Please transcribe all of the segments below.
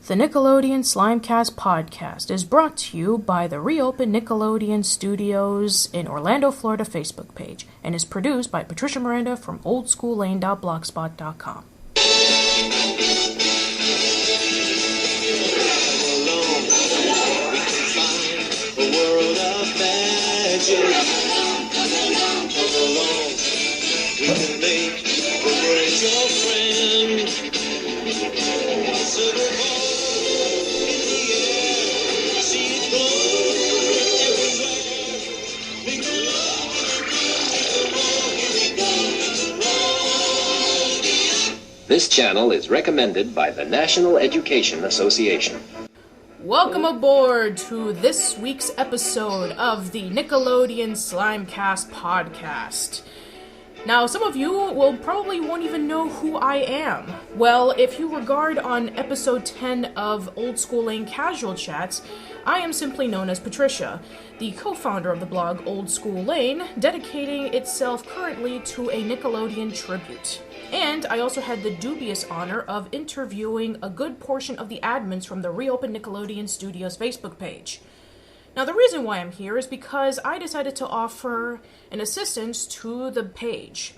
The Nickelodeon Slimecast podcast is brought to you by the reopened Nickelodeon Studios in Orlando, Florida Facebook page and is produced by Patricia Miranda from oldschoollane.blogspot.com. This channel is recommended by the National Education Association. Welcome aboard to this week's episode of the Nickelodeon Slimecast podcast. Now, some of you won't even know who I am. Well, if you regard on episode 10 of Old School Lane Casual Chats, I am simply known as Patricia, the co-founder of the blog Old School Lane, dedicating itself currently to a Nickelodeon tribute. And I also had the dubious honor of interviewing a good portion of the admins from the reopened Nickelodeon Studios Facebook page. Now, the reason why I'm here is because I decided to offer an assistance to the page.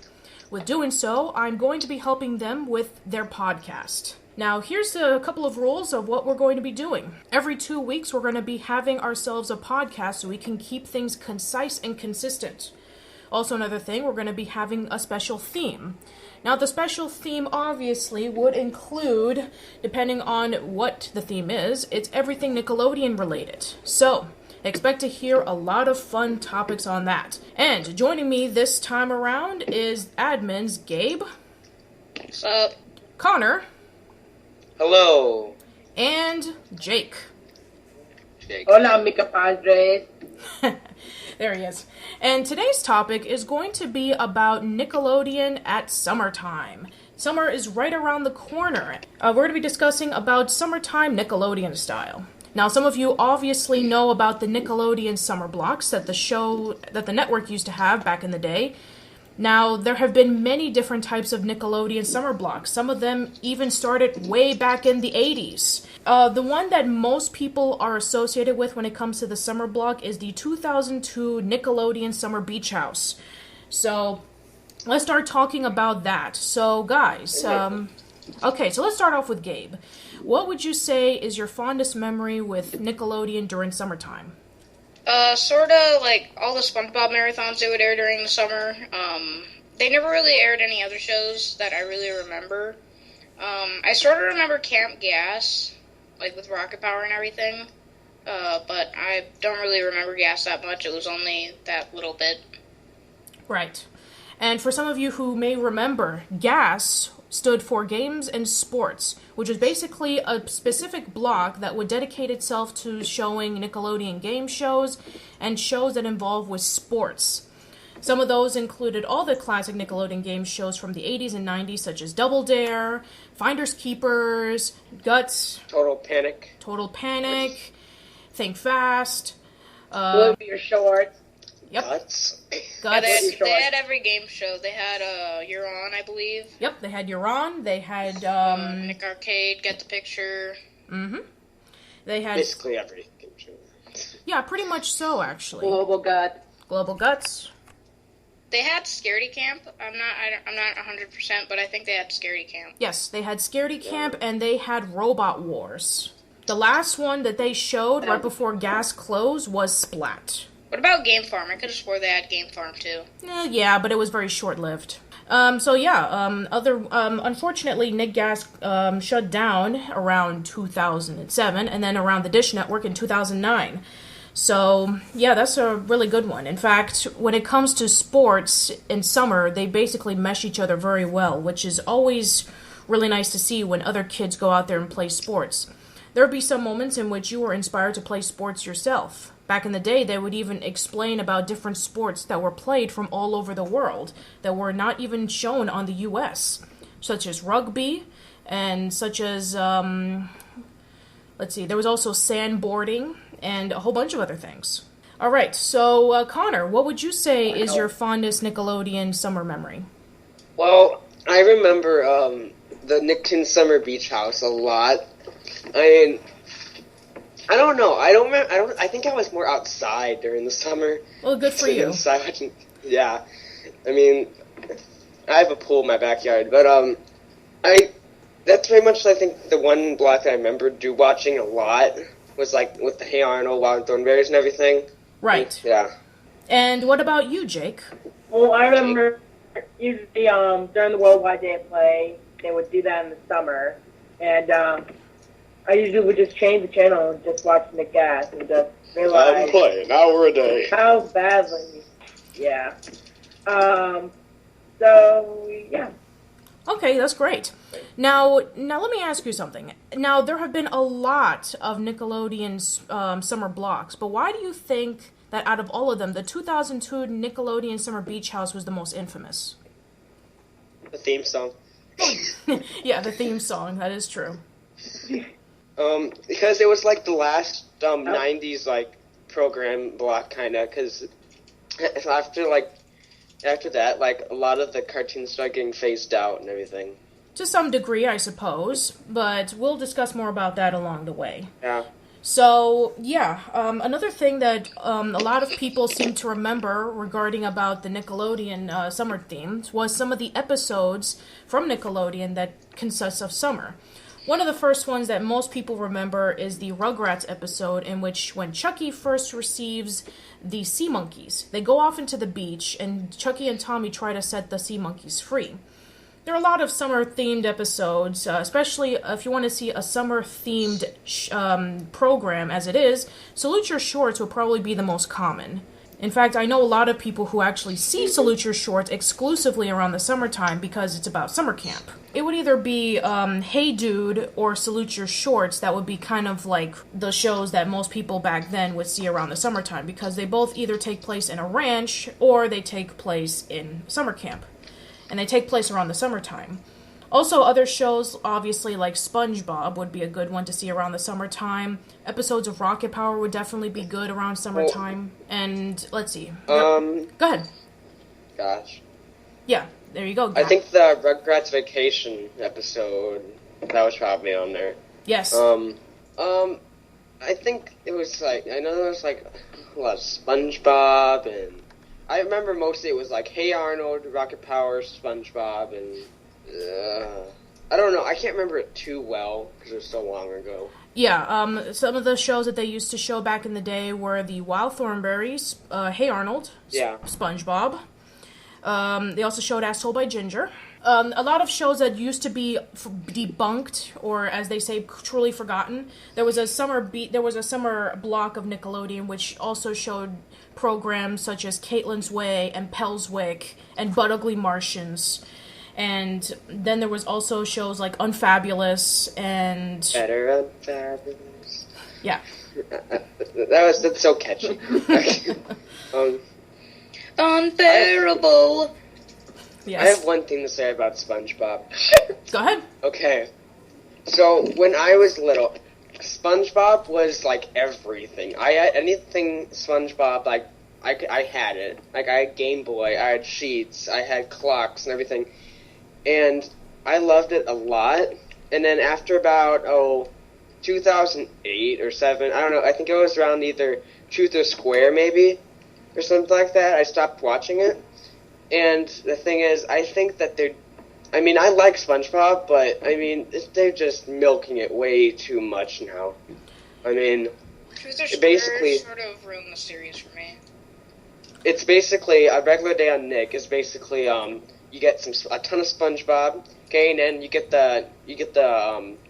With doing so, I'm going to be helping them with their podcast. Now, here's a couple of rules of what we're going to be doing. Every 2 weeks, we're going to be having ourselves a podcast so we can keep things concise and consistent. Also, another thing, we're going to be having a special theme. Now, the special theme obviously would include, depending on what the theme is, it's everything Nickelodeon related. So, expect to hear a lot of fun topics on that. And joining me this time around is admins Gabe. What's up? Connor. Hello. And Jake. Hola, mi compadre. There he is. And today's topic is going to be about Nickelodeon at summertime. Summer is right around the corner. We're going to be discussing about summertime Nickelodeon style. Now, some of you obviously know about the Nickelodeon summer blocks that the network used to have back in the day. Now, there have been many different types of Nickelodeon summer blocks. Some of them even started way back in the 80s. The one that most people are associated with when it comes to the summer block is the 2002 Nickelodeon Summer Beach House. So, let's start talking about that. So, guys, okay, so let's start off with Gabe. What would you say is your fondest memory with Nickelodeon during summertime? Sorta like all the Spongebob marathons they would air during the summer. They never really aired any other shows that I really remember. I sort of remember Camp Gas, like with Rocket Power and everything. But I don't really remember Gas that much. It was only that little bit. Right. And for some of you who may remember, GAS stood for Games and Sports, which is basically a specific block that would dedicate itself to showing Nickelodeon game shows and shows that involve with sports. Some of those included all the classic Nickelodeon game shows from the 80s and 90s, such as Double Dare, Finders Keepers, Guts, Total Panic, Think Fast, Move Your Shorts. Yep. Guts. Yeah, they had every game show. They had You're On, I believe. Yep, they had You're On. They had Nick Arcade, Get the Picture. Mm-hmm. They had basically every game show. Yeah, pretty much so, actually. Global Guts. They had Scaredy Camp. I'm not 100%, but I think they had Scaredy Camp. Yes, they had Scaredy Camp and they had Robot Wars. The last one that they showed right before Gas closed was Splat. What about Game Farm? I could have swore they had Game Farm too. Yeah, but it was very short-lived. Unfortunately, Nick Gas shut down around 2007, and then around the Dish Network in 2009. So, yeah, that's a really good one. In fact, when it comes to sports in summer, they basically mesh each other very well, which is always really nice to see when other kids go out there and play sports. There would be some moments in which you were inspired to play sports yourself. Back in the day, they would even explain about different sports that were played from all over the world that were not even shown on the U.S., such as rugby and such as, there was also sandboarding and a whole bunch of other things. All right, so Connor, what would you say is your fondest Nickelodeon summer memory? Well, I remember the Nicktoon Summer Beach House a lot. I mean, I don't know. I don't remember. I think I was more outside during the summer. Well, good for you. Yeah. I mean, I have a pool in my backyard, but that's pretty much, I think, the one block that I remember watching a lot was like with the Hey Arnold, Wild Thornberries and everything. Right. Yeah. And what about you, Jake? Well, I remember usually during the Worldwide Day of Play, they would do that in the summer, and I usually would just change the channel and just watch Nick Gas and just realize Play an hour a day. how badly, yeah. So yeah. Okay, that's great. Now let me ask you something. Now, there have been a lot of Nickelodeon's summer blocks, but why do you think that out of all of them, the 2002 Nickelodeon Summer Beach House was the most infamous? The theme song. Yeah, the theme song. That is true. Because it was like the last 90s like program block kind of. Because after that, like a lot of the cartoons started getting phased out and everything. To some degree, I suppose, but we'll discuss more about that along the way. Yeah. So, yeah, another thing that a lot of people seem to remember regarding about the Nickelodeon summer themes was some of the episodes from Nickelodeon that consists of summer. One of the first ones that most people remember is the Rugrats episode in which when Chucky first receives the sea monkeys, they go off into the beach and Chucky and Tommy try to set the sea monkeys free. There are a lot of summer-themed episodes, especially if you want to see a summer-themed program as it is. Salute Your Shorts will probably be the most common. In fact, I know a lot of people who actually see Salute Your Shorts exclusively around the summertime because it's about summer camp. It would either be Hey Dude or Salute Your Shorts that would be kind of like the shows that most people back then would see around the summertime because they both either take place in a ranch or they take place in summer camp. And they take place around the summertime. Also, other shows, obviously, like Spongebob would be a good one to see around the summertime. Episodes of Rocket Power would definitely be good around summertime. And, let's see. Go ahead. Gosh. Yeah, there you go. I think the Rugrats Vacation episode, that was probably on there. Yes. I think it was like, I know there was like a lot of Spongebob and... I remember mostly it was like Hey Arnold, Rocket Power, SpongeBob, and I don't know. I can't remember it too well because it was so long ago. Yeah, some of the shows that they used to show back in the day were the Wild Thornberries, Hey Arnold, SpongeBob. They also showed Asshole by Ginger. A lot of shows that used to be debunked, or as they say, truly forgotten. There was a summer block of Nickelodeon which also showed programs such as Caitlin's Way and Pelswick and Butt Ugly Martians. And then there was also shows like Unfabulous and... Better Unfabulous. Yeah. That's so catchy. Unbearable. Yes. I have one thing to say about SpongeBob. Go ahead. Okay. So, when I was little, SpongeBob was, like, everything. I had anything SpongeBob, like, I had it. Like, I had Game Boy, I had sheets, I had clocks and everything. And I loved it a lot. And then after about, 2008 or 7, I don't know, I think it was around either Truth or Square, maybe, or something like that, I stopped watching it. And the thing is, I think that I like SpongeBob, but, they're just milking it way too much now. Truth or Square sort of ruined the series for me. It's basically, a regular day on Nick is basically, you get a ton of SpongeBob, okay, and then you get the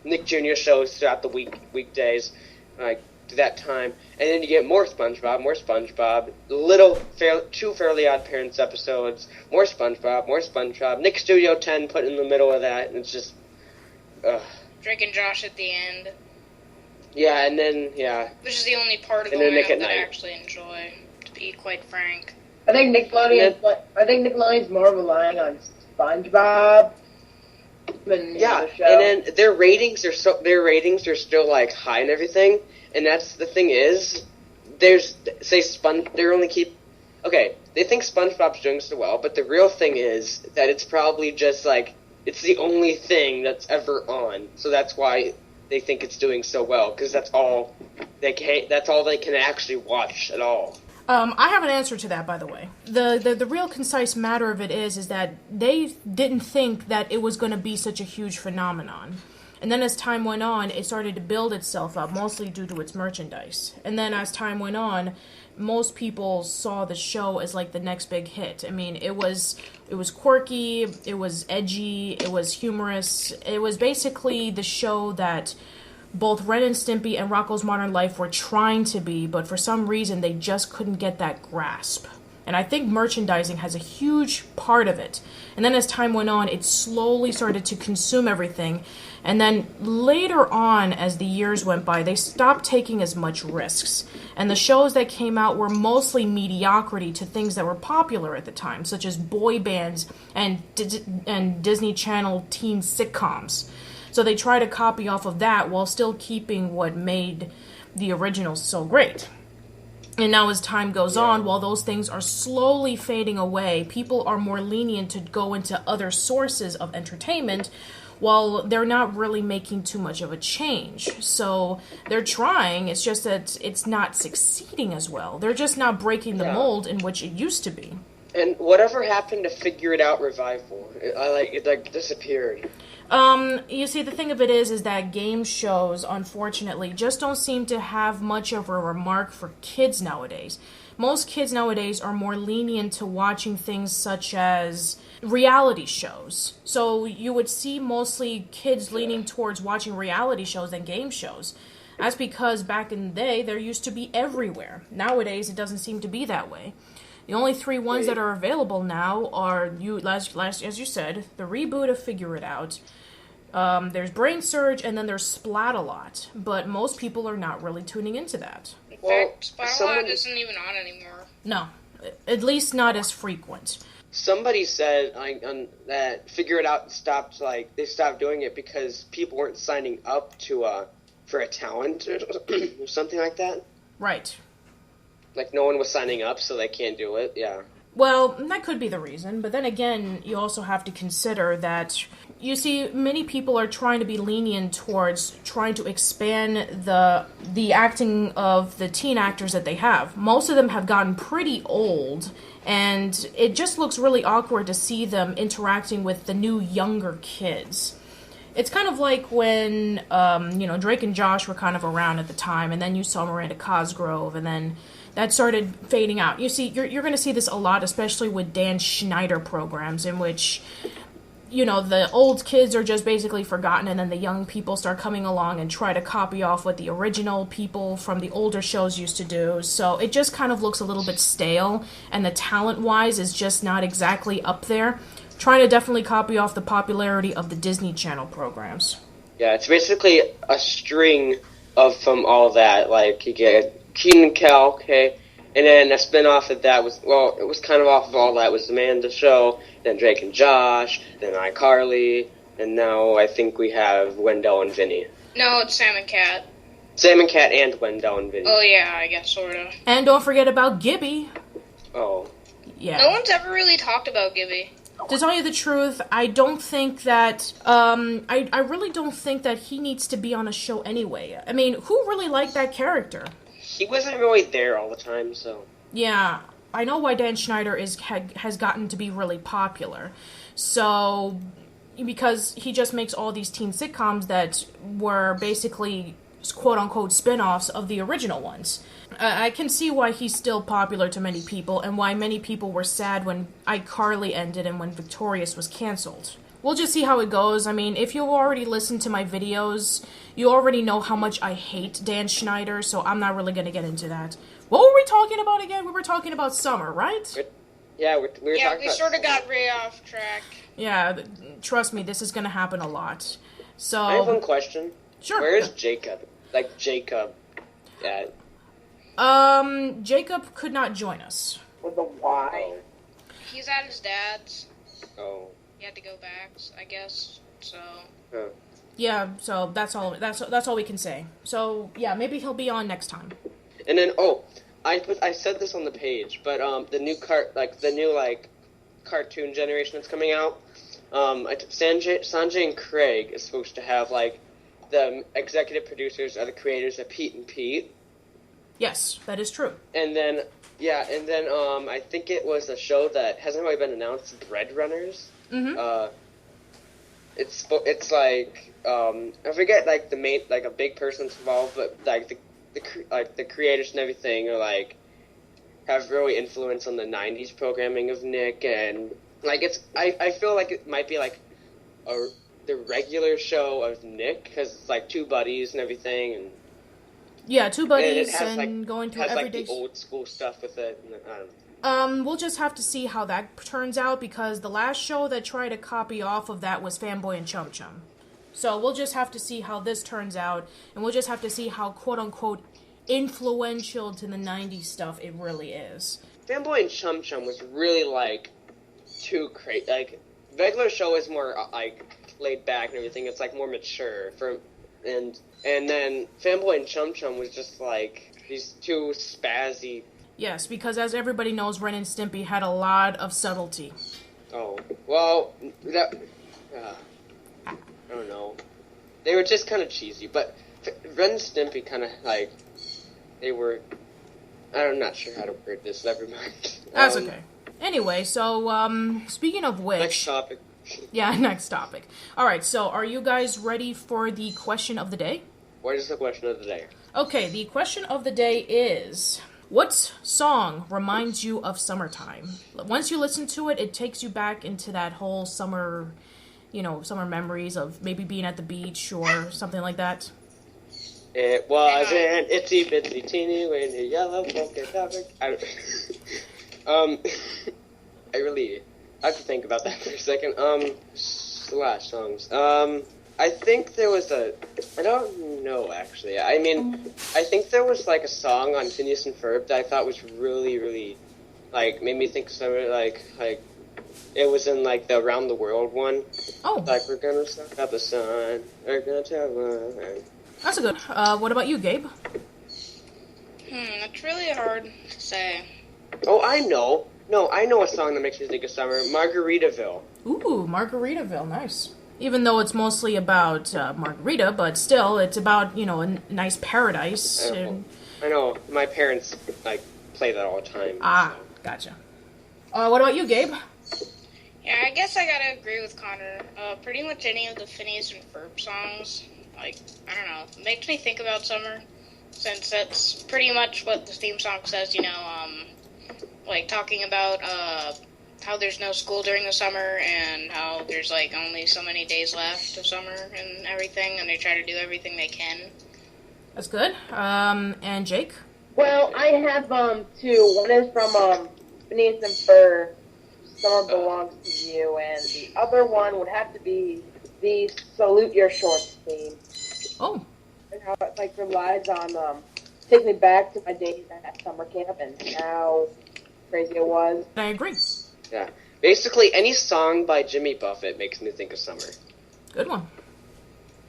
Nick Jr. shows throughout the weekdays, like, to that time, and then you get more SpongeBob, two Fairly Odd Parents episodes, more SpongeBob, Nick Studio 10 put in the middle of that, and it's just, Drake and Josh at the end. Yeah, and then, yeah. Which is the only part of the lineup that I actually enjoy, to be quite frank. I think Nickelodeon's more relying on SpongeBob than the show. And then their ratings are still like high and everything. And that's the thing is, they think SpongeBob's doing so well, but the real thing is that it's probably just like, it's the only thing that's ever on. So that's why they think it's doing so well because that's all they can actually watch at all. I have an answer to that, by the way. The real concise matter of it is that they didn't think that it was going to be such a huge phenomenon. And then as time went on, it started to build itself up, mostly due to its merchandise. And then as time went on, most people saw the show as like the next big hit. I mean, it was quirky, it was edgy, it was humorous. It was basically the show that both Ren and Stimpy and Rocko's Modern Life were trying to be, but for some reason they just couldn't get that grasp. And I think merchandising has a huge part of it. And then as time went on, it slowly started to consume everything. And then later on, as the years went by, they stopped taking as much risks. And the shows that came out were mostly mediocrity to things that were popular at the time, such as boy bands and Disney Channel teen sitcoms. So they try to copy off of that while still keeping what made the originals so great. And now as time goes on, while those things are slowly fading away, people are more lenient to go into other sources of entertainment while they're not really making too much of a change. So they're trying, it's just that it's not succeeding as well. They're just not breaking the mold in which it used to be. And whatever happened to Figure It Out revival? It disappeared. You see, the thing of it is that game shows, unfortunately, just don't seem to have much of a remark for kids nowadays. Most kids nowadays are more lenient to watching things such as reality shows. So you would see mostly kids leaning towards watching reality shows than game shows. That's because back in the day, there used to be everywhere. Nowadays, it doesn't seem to be that way. The only three ones that are available now are, as you said, the reboot of Figure It Out. There's Brain Surge, and then there's Splat-A-Lot. But most people are not really tuning into that. In fact, Splat-A-Lot isn't even on anymore. No, at least not as frequent. Somebody said that Figure It Out stopped doing it because people weren't signing up for a talent or something like that. Right. Like, no one was signing up, so they can't do it, yeah. Well, that could be the reason, but then again, you also have to consider that, you see, many people are trying to be lenient towards trying to expand the acting of the teen actors that they have. Most of them have gotten pretty old, and it just looks really awkward to see them interacting with the new, younger kids. It's kind of like when, Drake and Josh were kind of around at the time, and then you saw Miranda Cosgrove, and then that started fading out. You see, you're going to see this a lot, especially with Dan Schneider programs, in which, the old kids are just basically forgotten, and then the young people start coming along and try to copy off what the original people from the older shows used to do. So it just kind of looks a little bit stale, and the talent-wise is just not exactly up there. Trying to definitely copy off the popularity of the Disney Channel programs. Yeah, it's basically a string from all that. Like, you get Keenan and Kel, okay? And then a spin-off of that it was kind of off of all that. It was The Man the Show, then Drake and Josh, then iCarly, and now I think we have Wendell and Vinny. No, it's Sam and Cat. Sam and Cat and Wendell and Vinny. Oh, yeah, I guess, sort of. And don't forget about Gibby. Oh. Yeah. No one's ever really talked about Gibby. To tell you the truth, I don't think that, I really don't think that he needs to be on a show anyway. I mean, who really liked that character? He wasn't really there all the time, so... Yeah, I know why Dan Schneider has gotten to be really popular. So, because he just makes all these teen sitcoms that were basically quote-unquote spin-offs of the original ones. I can see why he's still popular to many people, and why many people were sad when iCarly ended and when Victorious was cancelled. We'll just see how it goes. I mean, if you've already listened to my videos, you already know how much I hate Dan Schneider, so I'm not really going to get into that. What were we talking about again? We were talking about summer, right? We were talking about... we sort of got way off track. Yeah, trust me, this is going to happen a lot. So... I have one question. Sure. Where is Jacob? Like, Jacob at... Jacob could not join us. With a Y. He's at his dad's. Oh. He had to go back, I guess, so... Huh. Yeah, so that's all we can say. So, yeah, maybe he'll be on next time. And then, I said this on the page, but, the new cartoon generation that's coming out, Sanjay and Craig is supposed to have, the executive producers are the creators of Pete and Pete. Yes, that is true. And then, I think it was a show that hasn't really been announced, Bread Runners. Mm-hmm. It's like, I forget, like, the main, like, a big person's involved, but, like, the creators and everything are, like, have really influence on the 90s programming of Nick, and, like, I feel like it might be, like, the regular show of Nick, because it's, like, two buddies and everything, and... Yeah, two buddies and, it has, and like, going through has, everyday... like, the old school stuff with it, and I don't know. We'll just have to see how that turns out, because the last show that tried to copy off of that was Fanboy and Chum Chum. So we'll just have to see how this turns out, and we'll just have to see how quote-unquote influential to the 90s stuff it really is. Fanboy and Chum Chum was really, like, too crazy. Like, regular show is more, like, laid back and everything. It's, like, more mature. And then Fanboy and Chum Chum was just, like, these two spazzy... Yes, because as everybody knows, Ren and Stimpy had a lot of subtlety. Oh, well, that... I don't know. They were just kind of cheesy, but Ren and Stimpy kind of, like, they were... I'm not sure how to word this, never mind. That's okay. Anyway, so, speaking of which... Next topic. Yeah, next topic. Alright, so are you guys ready for the question of the day? What is the question of the day? Okay, the question of the day is... What song reminds you of summertime? Once you listen to it, it takes you back into that whole summer, summer memories of maybe being at the beach or something like that. It was an itsy bitsy teeny weeny yellow polka dot. I really have to think about that for a second. Last songs. I think there was I don't know, actually. I mean, I think there was, like, a song on Phineas and Ferb that I thought was really, really, like, made me think of something, like, it was in, like, the Around the World one. Oh. Like, we're gonna suck up the sun, we're gonna tell one. That's a good. What about you, Gabe? That's really hard to say. Oh, I know. No, I know a song that makes me think of summer. Margaritaville. Ooh, Margaritaville, nice. Even though it's mostly about margarita, but still, it's about, a nice paradise. I know. My parents, like, play that all the time. Ah, so. Gotcha. What about you, Gabe? Yeah, I guess I gotta agree with Connor. Pretty much any of the Phineas and Ferb songs, like, I don't know, makes me think about summer, since that's pretty much what the theme song says, like, talking about, how there's no school during the summer, and how there's, like, only so many days left of summer and everything, and they try to do everything they can. That's good. And Jake? Well, I have two. One is from Phineas and Ferb, Summer Belongs to You, and the other one would have to be the Salute Your Shorts theme. Oh. And how it, like, relies on take me back to my days at summer camp and how crazy it was. I agree. Yeah. Basically, any song by Jimmy Buffett makes me think of summer. Good one.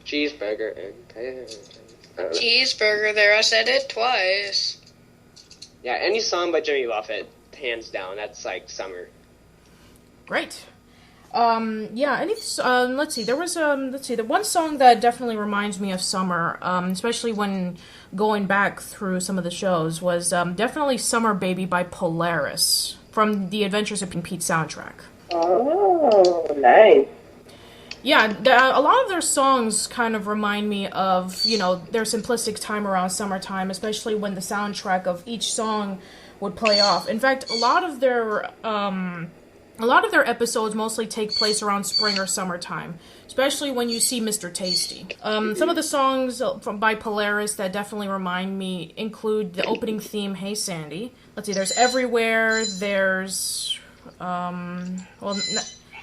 Cheeseburger and pear. Cheeseburger, there, I said it twice. Yeah, any song by Jimmy Buffett, hands down, that's, like, summer. Great. Yeah, let's see, there was, the one song that definitely reminds me of summer, especially when going back through some of the shows, was, definitely Summer Baby by Polaris, from the Adventures of Pete soundtrack. Oh, nice. Yeah, a lot of their songs kind of remind me of, their simplistic time around summertime, especially when the soundtrack of each song would play off. In fact, a lot of their episodes mostly take place around spring or summertime, especially when you see Mr. Tasty. Some of the songs by Polaris that definitely remind me include the opening theme, Hey Sandy. Let's see, there's Everywhere, there's,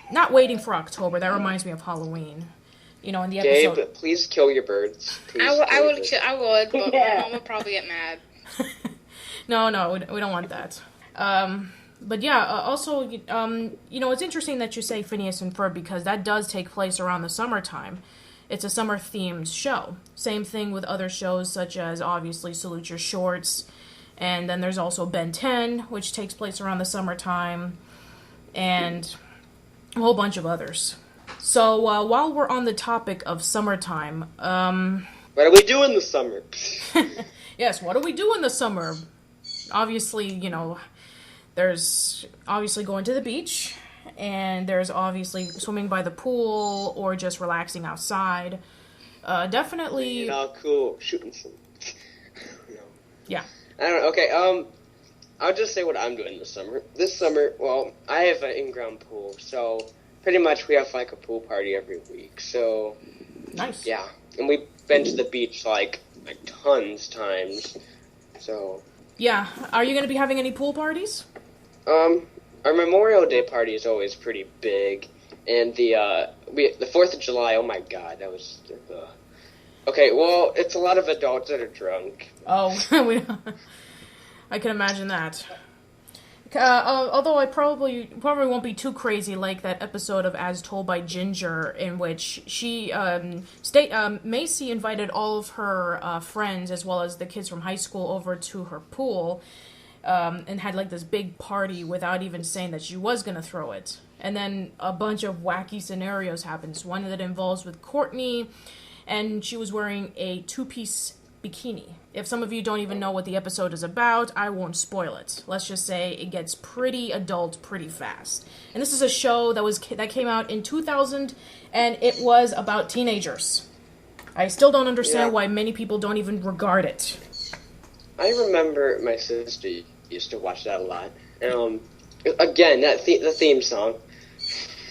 not Waiting for October, that reminds me of Halloween. In the episode... Gabe, please kill your birds. I would, but my mom would probably get mad. No, we don't want that. But yeah, also, it's interesting that you say Phineas and Ferb, because that does take place around the summertime. It's a summer-themed show. Same thing with other shows, such as, obviously, Salute Your Shorts, and then there's also Ben 10, which takes place around the summertime, and a whole bunch of others. So, while we're on the topic of summertime, What do we do in the summer? yes, what do we do in the summer? Obviously, there's obviously going to the beach, and there's obviously swimming by the pool, or just relaxing outside. Definitely... Cool. Shooting some... No. Yeah. I don't know. Okay, I'll just say what I'm doing this summer. This summer, well, I have an in-ground pool, so pretty much we have, like, a pool party every week, so... Nice. Yeah. And we've been to the beach, like tons times, so... Yeah. Are you going to be having any pool parties? Our Memorial Day party is always pretty big, and the 4th of July, oh my god, that was... Okay, well, it's a lot of adults that are drunk. Oh, I can imagine that. Although I probably won't be too crazy like that episode of As Told by Ginger, in which she Macy invited all of her friends as well as the kids from high school over to her pool, and had like this big party without even saying that she was gonna throw it. And then a bunch of wacky scenarios happens. One that involves with Courtney, and she was wearing a 2-piece bikini. If some of you don't even know what the episode is about, I won't spoil it. Let's just say it gets pretty adult pretty fast. And this is a show that came out in 2000, and it was about teenagers. I still don't understand why many people don't even regard it. I remember my sister used to watch that a lot. Again, the theme song.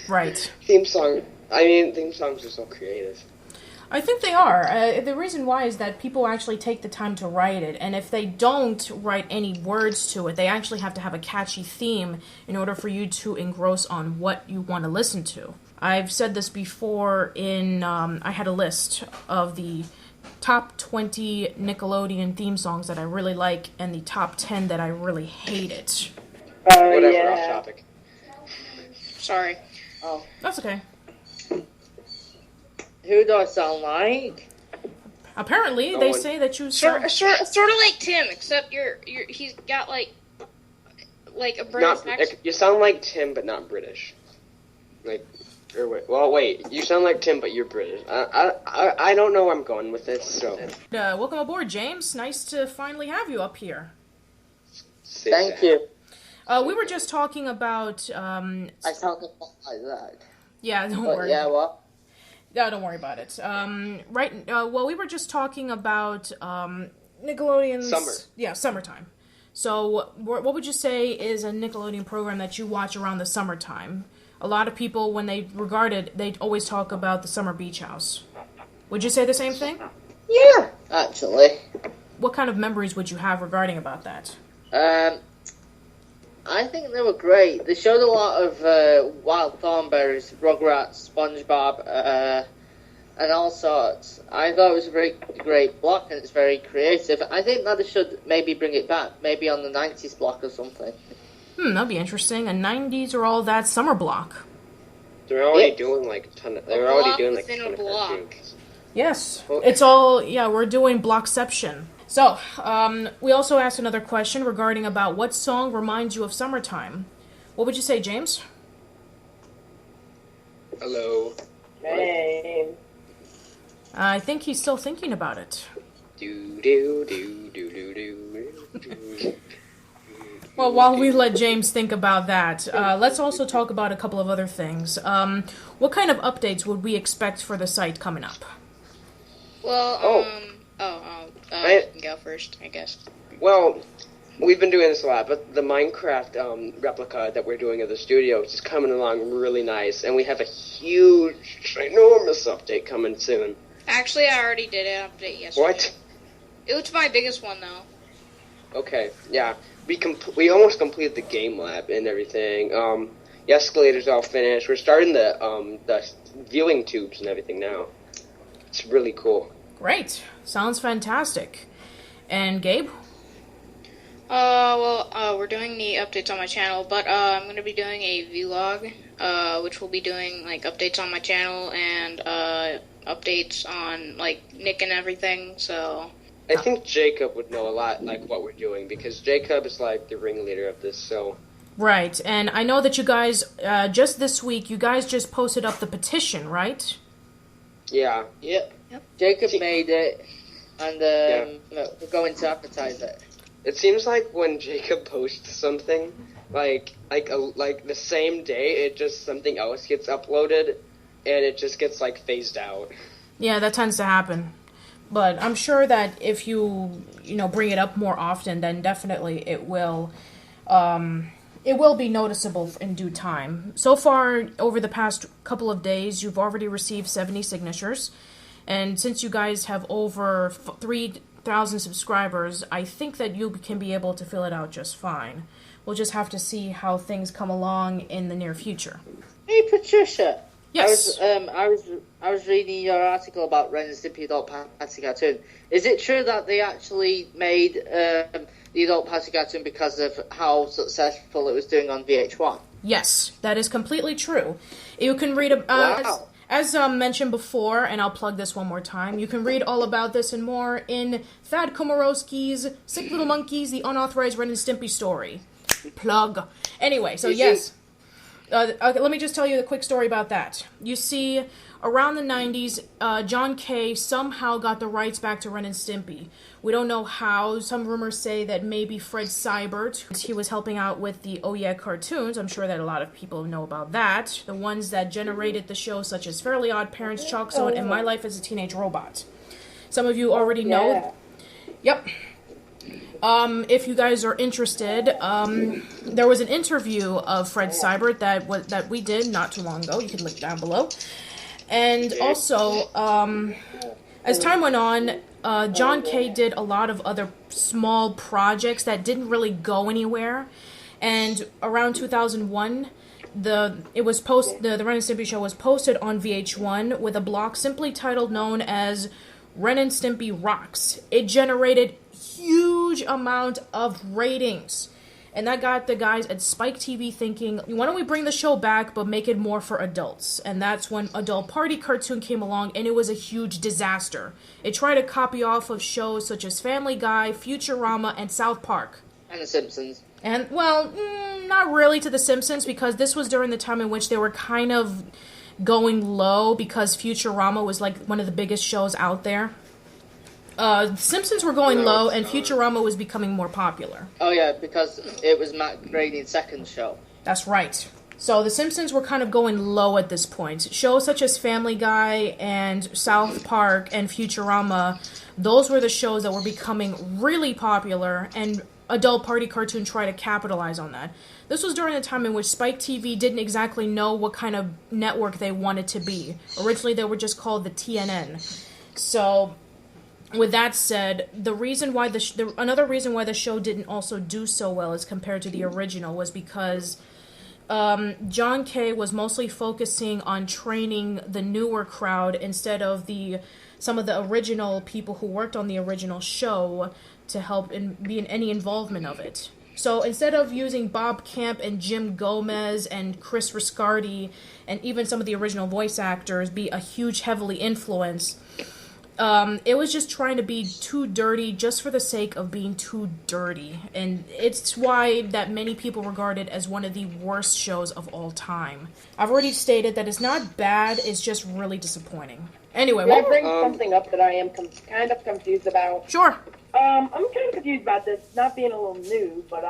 Right. Theme songs are so creative. I think they are. The reason why is that people actually take the time to write it, and if they don't write any words to it, they actually have to have a catchy theme in order for you to engross on what you want to listen to. I've said this before I had a list of the top 20 Nickelodeon theme songs that I really like, and the top 10 that I really hated. Whatever, off topic. Sorry. Oh. That's okay. Who do I sound like? Apparently, they say that you sort of like Tim, except he's got like a British accent. You sound like Tim, but not British. Wait. You sound like Tim, but you're British. I don't know where I'm going with this. So, welcome aboard, James. Nice to finally have you up here. Thank you. We were just talking about. I sound like that. Yeah, don't worry. Yeah, what? No, don't worry about it. We were just talking about Nickelodeon's... Summer. Yeah, summertime. So, what would you say is a Nickelodeon program that you watch around the summertime? A lot of people, when they regard it, they always talk about the Summer Beach House. Would you say the same thing? Yeah, actually. What kind of memories would you have regarding about that? I think they were great. They showed a lot of wild thornberries, Rugrats, Spongebob, and all sorts. I thought it was a very great block, and it's very creative. I think that they should maybe bring it back, maybe on the 90s block or something. That'd be interesting. A 90s or all that summer block. They're already doing like a ton of... They're already doing like a ton of cartoons. Yes. It's all... Yeah, we're doing Blockception. So, we also asked another question regarding about what song reminds you of summertime. What would you say, James? Hello. Hey. I think he's still thinking about it. Well, while we let James think about that, let's also talk about a couple of other things. What kind of updates would we expect for the site coming up? Well, I can go first, I guess. Well, we've been doing this a lot, but the Minecraft replica that we're doing at the studio is just coming along really nice, and we have a huge, enormous update coming soon. Actually, I already did an update yesterday. What? It was my biggest one, though. Okay, yeah. We almost completed the game lab and everything. The escalator's all finished. We're starting the viewing tubes and everything now. It's really cool. Great. Sounds fantastic. And Gabe? We're doing the updates on my channel, but I'm going to be doing a vlog, which will be doing, like, updates on my channel and updates on, like, Nick and everything, so... I think Jacob would know a lot, like, what we're doing, because Jacob is, like, the ringleader of this, so... Right, and I know that you guys, just this week, you guys just posted up the petition, right? Yeah. Yep. Jacob made it, and we're going to advertise it. It seems like when Jacob posts something, like the same day, something else gets uploaded, and it just gets phased out. Yeah, that tends to happen. But I'm sure that if you bring it up more often, then definitely it will be noticeable in due time. So far, over the past couple of days, you've already received 70 signatures. And since you guys have over 3,000 subscribers, I think that you can be able to fill it out just fine. We'll just have to see how things come along in the near future. Hey, Patricia. Yes. I was reading your article about Ren and Stimpy Adult Party Cartoon. Is it true that they actually made the Adult Party Cartoon because of how successful it was doing on VH1? Yes, that is completely true. You can read Wow. as mentioned before, and I'll plug this one more time. You can read all about this and more in Thad Komorowski's Sick Little Monkeys: The Unauthorized Ren and Stimpy Story. Plug. Anyway, so yes. Okay, let me just tell you a quick story about that. You see, around the 90s, John Kay somehow got the rights back to Ren and Stimpy. We don't know how. Some rumors say that maybe Fred Seibert, he was helping out with the Oh Yeah cartoons. I'm sure that a lot of people know about that. The ones that generated the shows such as Fairly Odd Parents, Chalk Zone, and My Life as a Teenage Robot. Some of you already know. Yep. If you guys are interested, there was an interview of Fred Seibert that we did not too long ago. You can look down below. And also, as time went on, John Kay did a lot of other small projects that didn't really go anywhere. And around 2001, the Ren and Stimpy show was posted on VH1 with a block simply titled known as Ren and Stimpy Rocks. It generated huge amount of ratings, and that got the guys at Spike TV thinking, why don't we bring the show back but make it more for adults? And that's when Adult Party Cartoon came along, and it was a huge disaster. It tried to copy off of shows such as Family Guy, Futurama, and South Park. And The Simpsons. And, well, not really to The Simpsons, because this was during the time in which they were kind of going low, because Futurama was one of the biggest shows out there. Simpsons were going low, and Futurama was becoming more popular. Oh yeah, because it was Matt Groening's second show. That's right. So The Simpsons were kind of going low at this point. Shows such as Family Guy and South Park and Futurama, those were the shows that were becoming really popular, and Adult Party Cartoon tried to capitalize on that. This was during a time in which Spike TV didn't exactly know what kind of network they wanted to be. Originally, they were just called the TNN. So, with that said, another reason why the show didn't also do so well as compared to the original was because John Kay was mostly focusing on training the newer crowd instead of some of the original people who worked on the original show to help be in any involvement of it. So instead of using Bob Camp and Jim Gomez and Chris Riscardi and even some of the original voice actors be a huge heavily influence, it was just trying to be too dirty just for the sake of being too dirty. And it's why that many people regard it as one of the worst shows of all time. I've already stated that it's not bad, it's just really disappointing. Anyway, Can I bring something up that I am kind of confused about? Sure. I'm kind of confused about this, not being a little new, but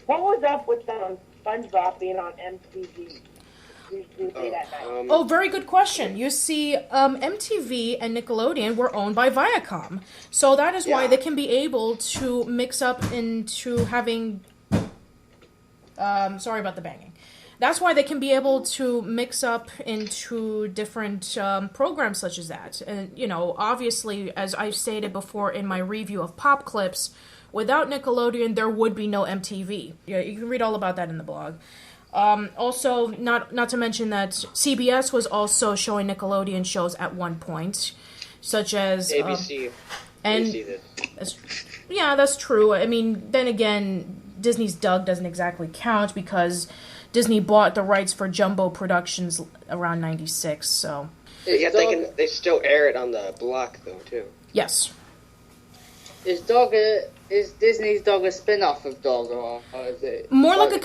what was up with SpongeBob being on MTV? Very good question. You see, MTV and Nickelodeon were owned by Viacom. So that is why they can be able to mix up into having... sorry about the banging. That's why they can be able to mix up into different programs such as that. And, obviously, as I stated before in my review of Pop Clips, without Nickelodeon, there would be no MTV. Yeah, you can read all about that in the blog. Also, not to mention that CBS was also showing Nickelodeon shows at one point, such as... ABC. And ABC did. That's true. I mean, then again, Disney's Doug doesn't exactly count because Disney bought the rights for Jumbo Productions around 96, so... Yeah, they still air it on the block, though, too. Yes. Is Doug Is Disney's Dog a spin-off of Dog, or is it more like a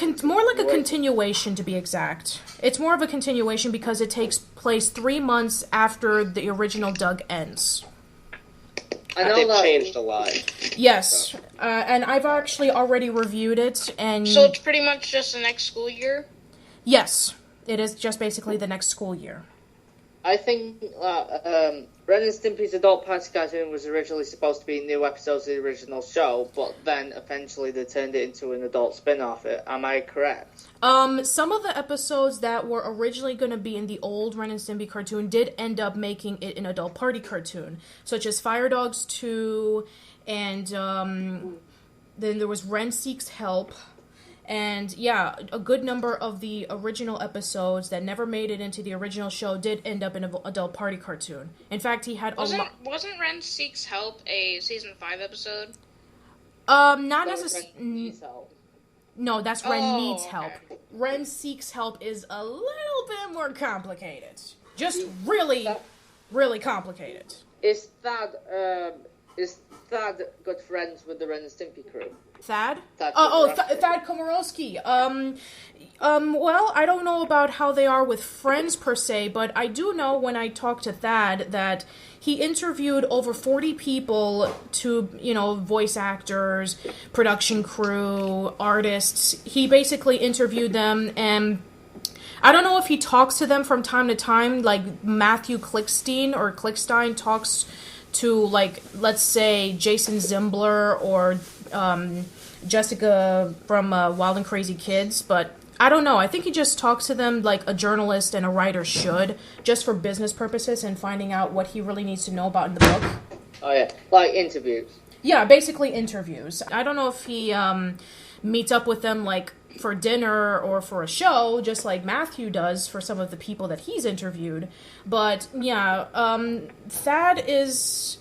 continuation, to be exact? It's more of a continuation because it takes place 3 months after the original Doug ends. I know They've that changed a lot. Yes, and I've actually already reviewed it, and So it's pretty much just the next school year? yes, it is just basically the next school year. I think Ren and Stimpy's Adult Party cartoon was originally supposed to be new episodes of the original show, but then eventually they turned it into an adult spin-off. Am I correct? Some of the episodes that were originally going to be in the old Ren and Stimpy cartoon did end up making it an adult party cartoon, such as Fire Dogs 2, and then there was Ren Seeks Help. And yeah, a good number of the original episodes that never made it into the original show did end up in an adult party cartoon. In fact, he had Wasn't Ren Seeks Help a season 5 episode? Not necessarily. No, that's Ren Needs Help. Okay. Ren Seeks Help is a little bit more complicated. Just really, really complicated. Is Thad good friends with the Ren and Stimpy crew? Thad? Thad Komorowski. Well, I don't know about how they are with friends per se, but I do know when I talked to Thad that he interviewed over 40 people to, voice actors, production crew, artists. He basically interviewed them, and I don't know if he talks to them from time to time, like Matthew Klickstein talks to, like, let's say, Jason Zimbler or Jessica from Wild and Crazy Kids, but I don't know. I think he just talks to them like a journalist and a writer should, just for business purposes and finding out what he really needs to know about in the book. Oh, yeah. Like interviews. Yeah, basically interviews. I don't know if he meets up with them, like, for dinner or for a show, just like Matthew does for some of the people that he's interviewed. But yeah, Thad is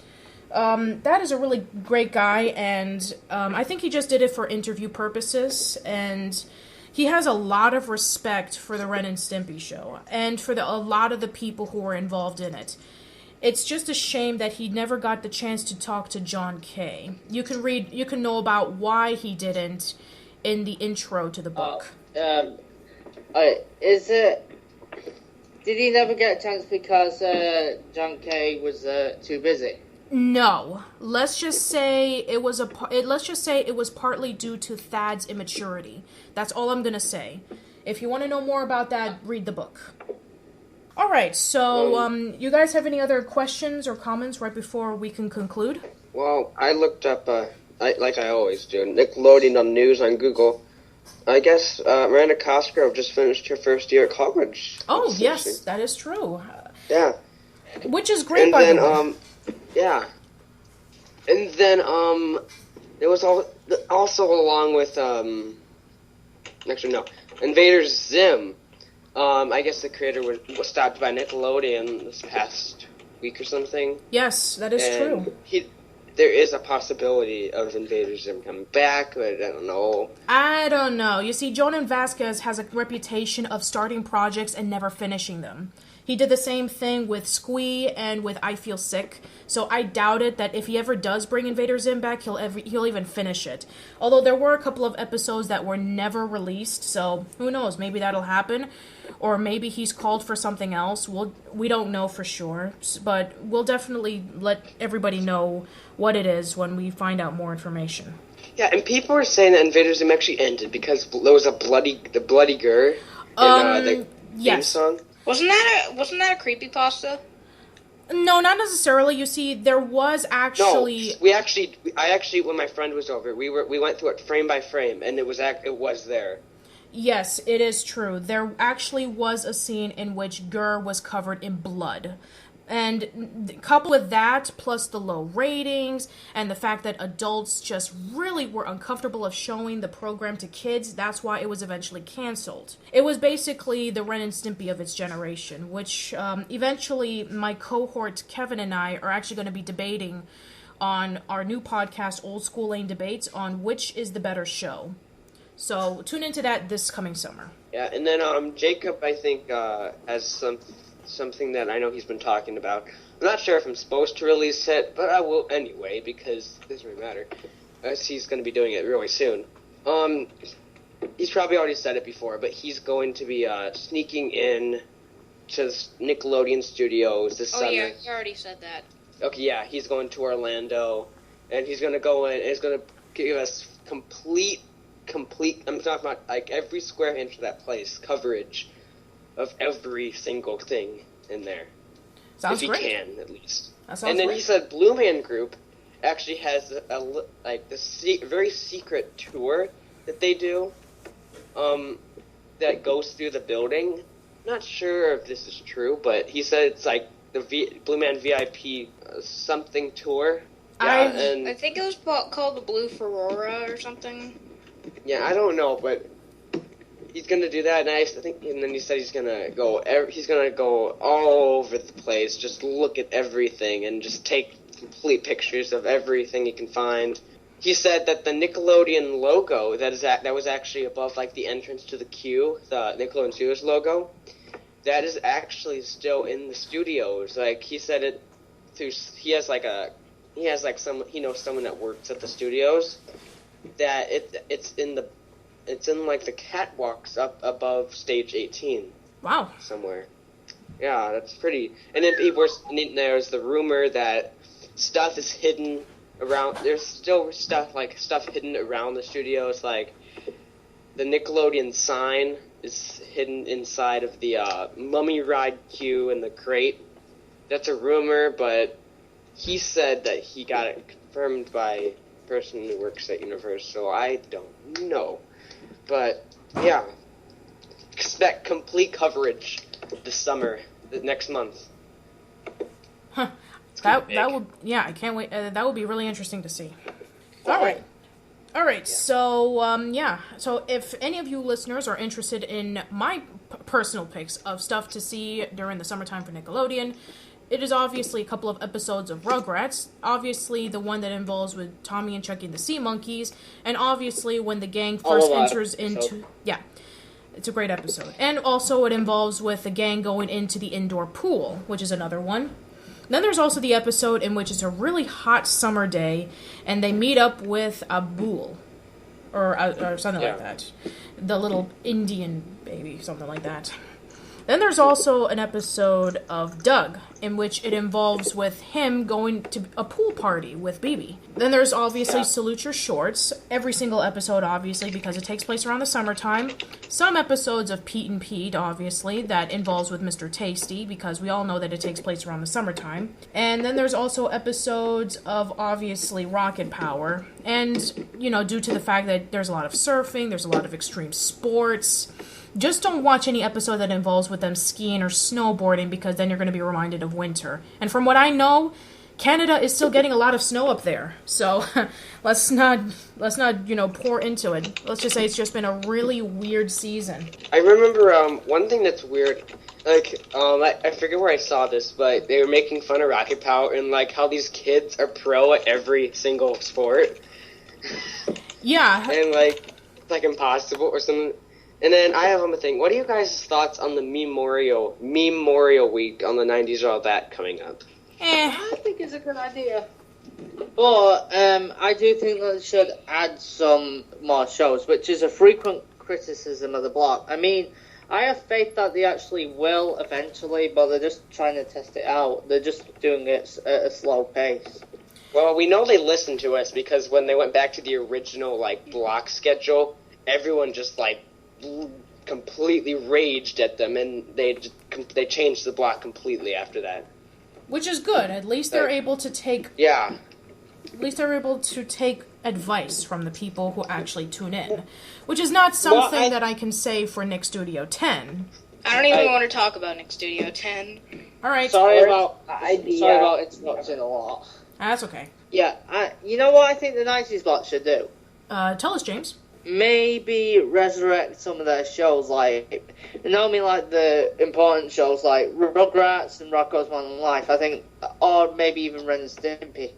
a really great guy, and I think he just did it for interview purposes, and he has a lot of respect for the Ren and Stimpy show and for a lot of the people who were involved in it. It's just a shame that he never got the chance to talk to John Kay. You can know about why he didn't in the intro to the book. Did he never get a chance because John Kay was too busy? No. Let's just say it was partly due to Thad's immaturity. That's all I'm gonna say. If you want to know more about that, read the book. All right. So, you guys have any other questions or comments right before we can conclude? Well, I looked up, like I always do, Nickelodeon on news on Google. I guess Miranda Cosgrove just finished her first year at college. Oh, yes, that is true. Yeah. Which is great, by the way. Yeah. And then, there was also along with, Invader Zim. I guess the creator was stopped by Nickelodeon this past week or something. Yes, that is true. There is a possibility of Invader Zim coming back, but I don't know. You see, Jonan Vasquez has a reputation of starting projects and never finishing them. He did the same thing with Squee and with I Feel Sick, so I doubt it that if he ever does bring Invader Zim back, he'll even finish it. Although there were a couple of episodes that were never released, so who knows, maybe that'll happen. Or maybe he's called for something else. We don't know for sure, but we'll definitely let everybody know what it is when we find out more information. Yeah, and people were saying that Invader Zim actually ended because there was the bloody Gur in the theme song. Wasn't that a creepypasta? No, not necessarily. You see, there was actually. No, I actually, when my friend was over, we went through it frame by frame, and it was there. Yes, it is true. There actually was a scene in which Gur was covered in blood. And coupled with that, plus the low ratings, and the fact that adults just really were uncomfortable of showing the program to kids, that's why it was eventually canceled. It was basically the Ren and Stimpy of its generation, which eventually my cohort Kevin and I are actually going to be debating on our new podcast, Old School Lane Debates, on which is the better show. So tune into that this coming summer. Yeah, and then Jacob, I think, has something that I know he's been talking about. I'm not sure if I'm supposed to release it, but I will anyway, because it doesn't really matter. as he's going to be doing it really soon. He's probably already said it before, but he's going to be sneaking in to Nickelodeon Studios this summer. Oh yeah, you already said that. Okay, yeah, he's going to Orlando, and he's going to go in, and he's going to give us complete, I'm talking about, like, every square inch of that place, coverage of every single thing in there. Sounds great. If he can, at least. That sounds and then great. he said Blue Man Group actually has very secret tour that they do, that goes through the building. Not sure if this is true, but he said it's like the Blue Man VIP something tour. Yeah, I think it was called the Blue Ferrora or something. Yeah, I don't know, but he's gonna do that, and I think, and then he said he's gonna go all over the place, just look at everything, and just take complete pictures of everything he can find. He said that the Nickelodeon logo that was actually above, like, the entrance to the queue, the Nickelodeon Studios logo, that is actually still in the studios. Like, he said it through, he knows someone that works at the studios, that it's in like the catwalks up above stage 18. Wow. Somewhere. Yeah, that's pretty. And then there's the rumor that stuff is hidden around. There's still stuff hidden around the studios. Like, the Nickelodeon sign is hidden inside of the Mummy Ride queue in the crate. That's a rumor, but he said that he got it confirmed by a person who works at Universal, so I don't know. But, yeah, expect complete coverage this summer, next month. Huh. That would, yeah, I can't wait. That would be really interesting to see. All right. Yeah. So if any of you listeners are interested in my personal picks of stuff to see during the summertime for Nickelodeon, it is obviously a couple of episodes of Rugrats, obviously the one that involves with Tommy and Chucky and the Sea Monkeys, and obviously when the gang first enters into... Yeah, it's a great episode. And also it involves with the gang going into the indoor pool, which is another one. Then there's also the episode in which it's a really hot summer day, and they meet up with Abul, or something like that. The little Indian baby, something like that. Then there's also an episode of Doug, in which it involves with him going to a pool party with Bibi. Then there's obviously Salute Your Shorts, every single episode, obviously, because it takes place around the summertime. Some episodes of Pete and Pete, obviously, that involves with Mr. Tasty, because we all know that it takes place around the summertime. And then there's also episodes of, obviously, Rocket Power. And, you know, due to the fact that there's a lot of surfing, there's a lot of extreme sports... Just don't watch any episode that involves with them skiing or snowboarding, because then you're going to be reminded of winter. And from what I know, Canada is still getting a lot of snow up there. So let's not pour into it. Let's just say it's just been a really weird season. I remember one thing that's weird. Like, I forget where I saw this, but they were making fun of Rocket Power and, like, how these kids are pro at every single sport. Yeah. And, like, it's, like, impossible or something. And then I have a thing. What are you guys' thoughts on the Memorial Week on the 90s, all that coming up? I think it's a good idea. But I do think that they should add some more shows, which is a frequent criticism of the block. I mean, I have faith that they actually will eventually, but they're just trying to test it out. They're just doing it at a slow pace. Well, we know they listened to us, because when they went back to the original, like, block schedule, everyone just, like, completely raged at them, and they changed the block completely after that. Which is good. At least they're able to take... Yeah. At least they're able to take advice from the people who actually tune in. Which is not something that I can say for Nick Studio 10. I don't even want to talk about Nick Studio 10. Alright. Sorry about interrupting a lot. That's okay. Yeah, you know what I think the 90s block should do? Tell us, James. Maybe resurrect some of their shows, like, like the important shows like Rugrats and Rocko's Modern Life, I think, or maybe even Ren and Stimpy.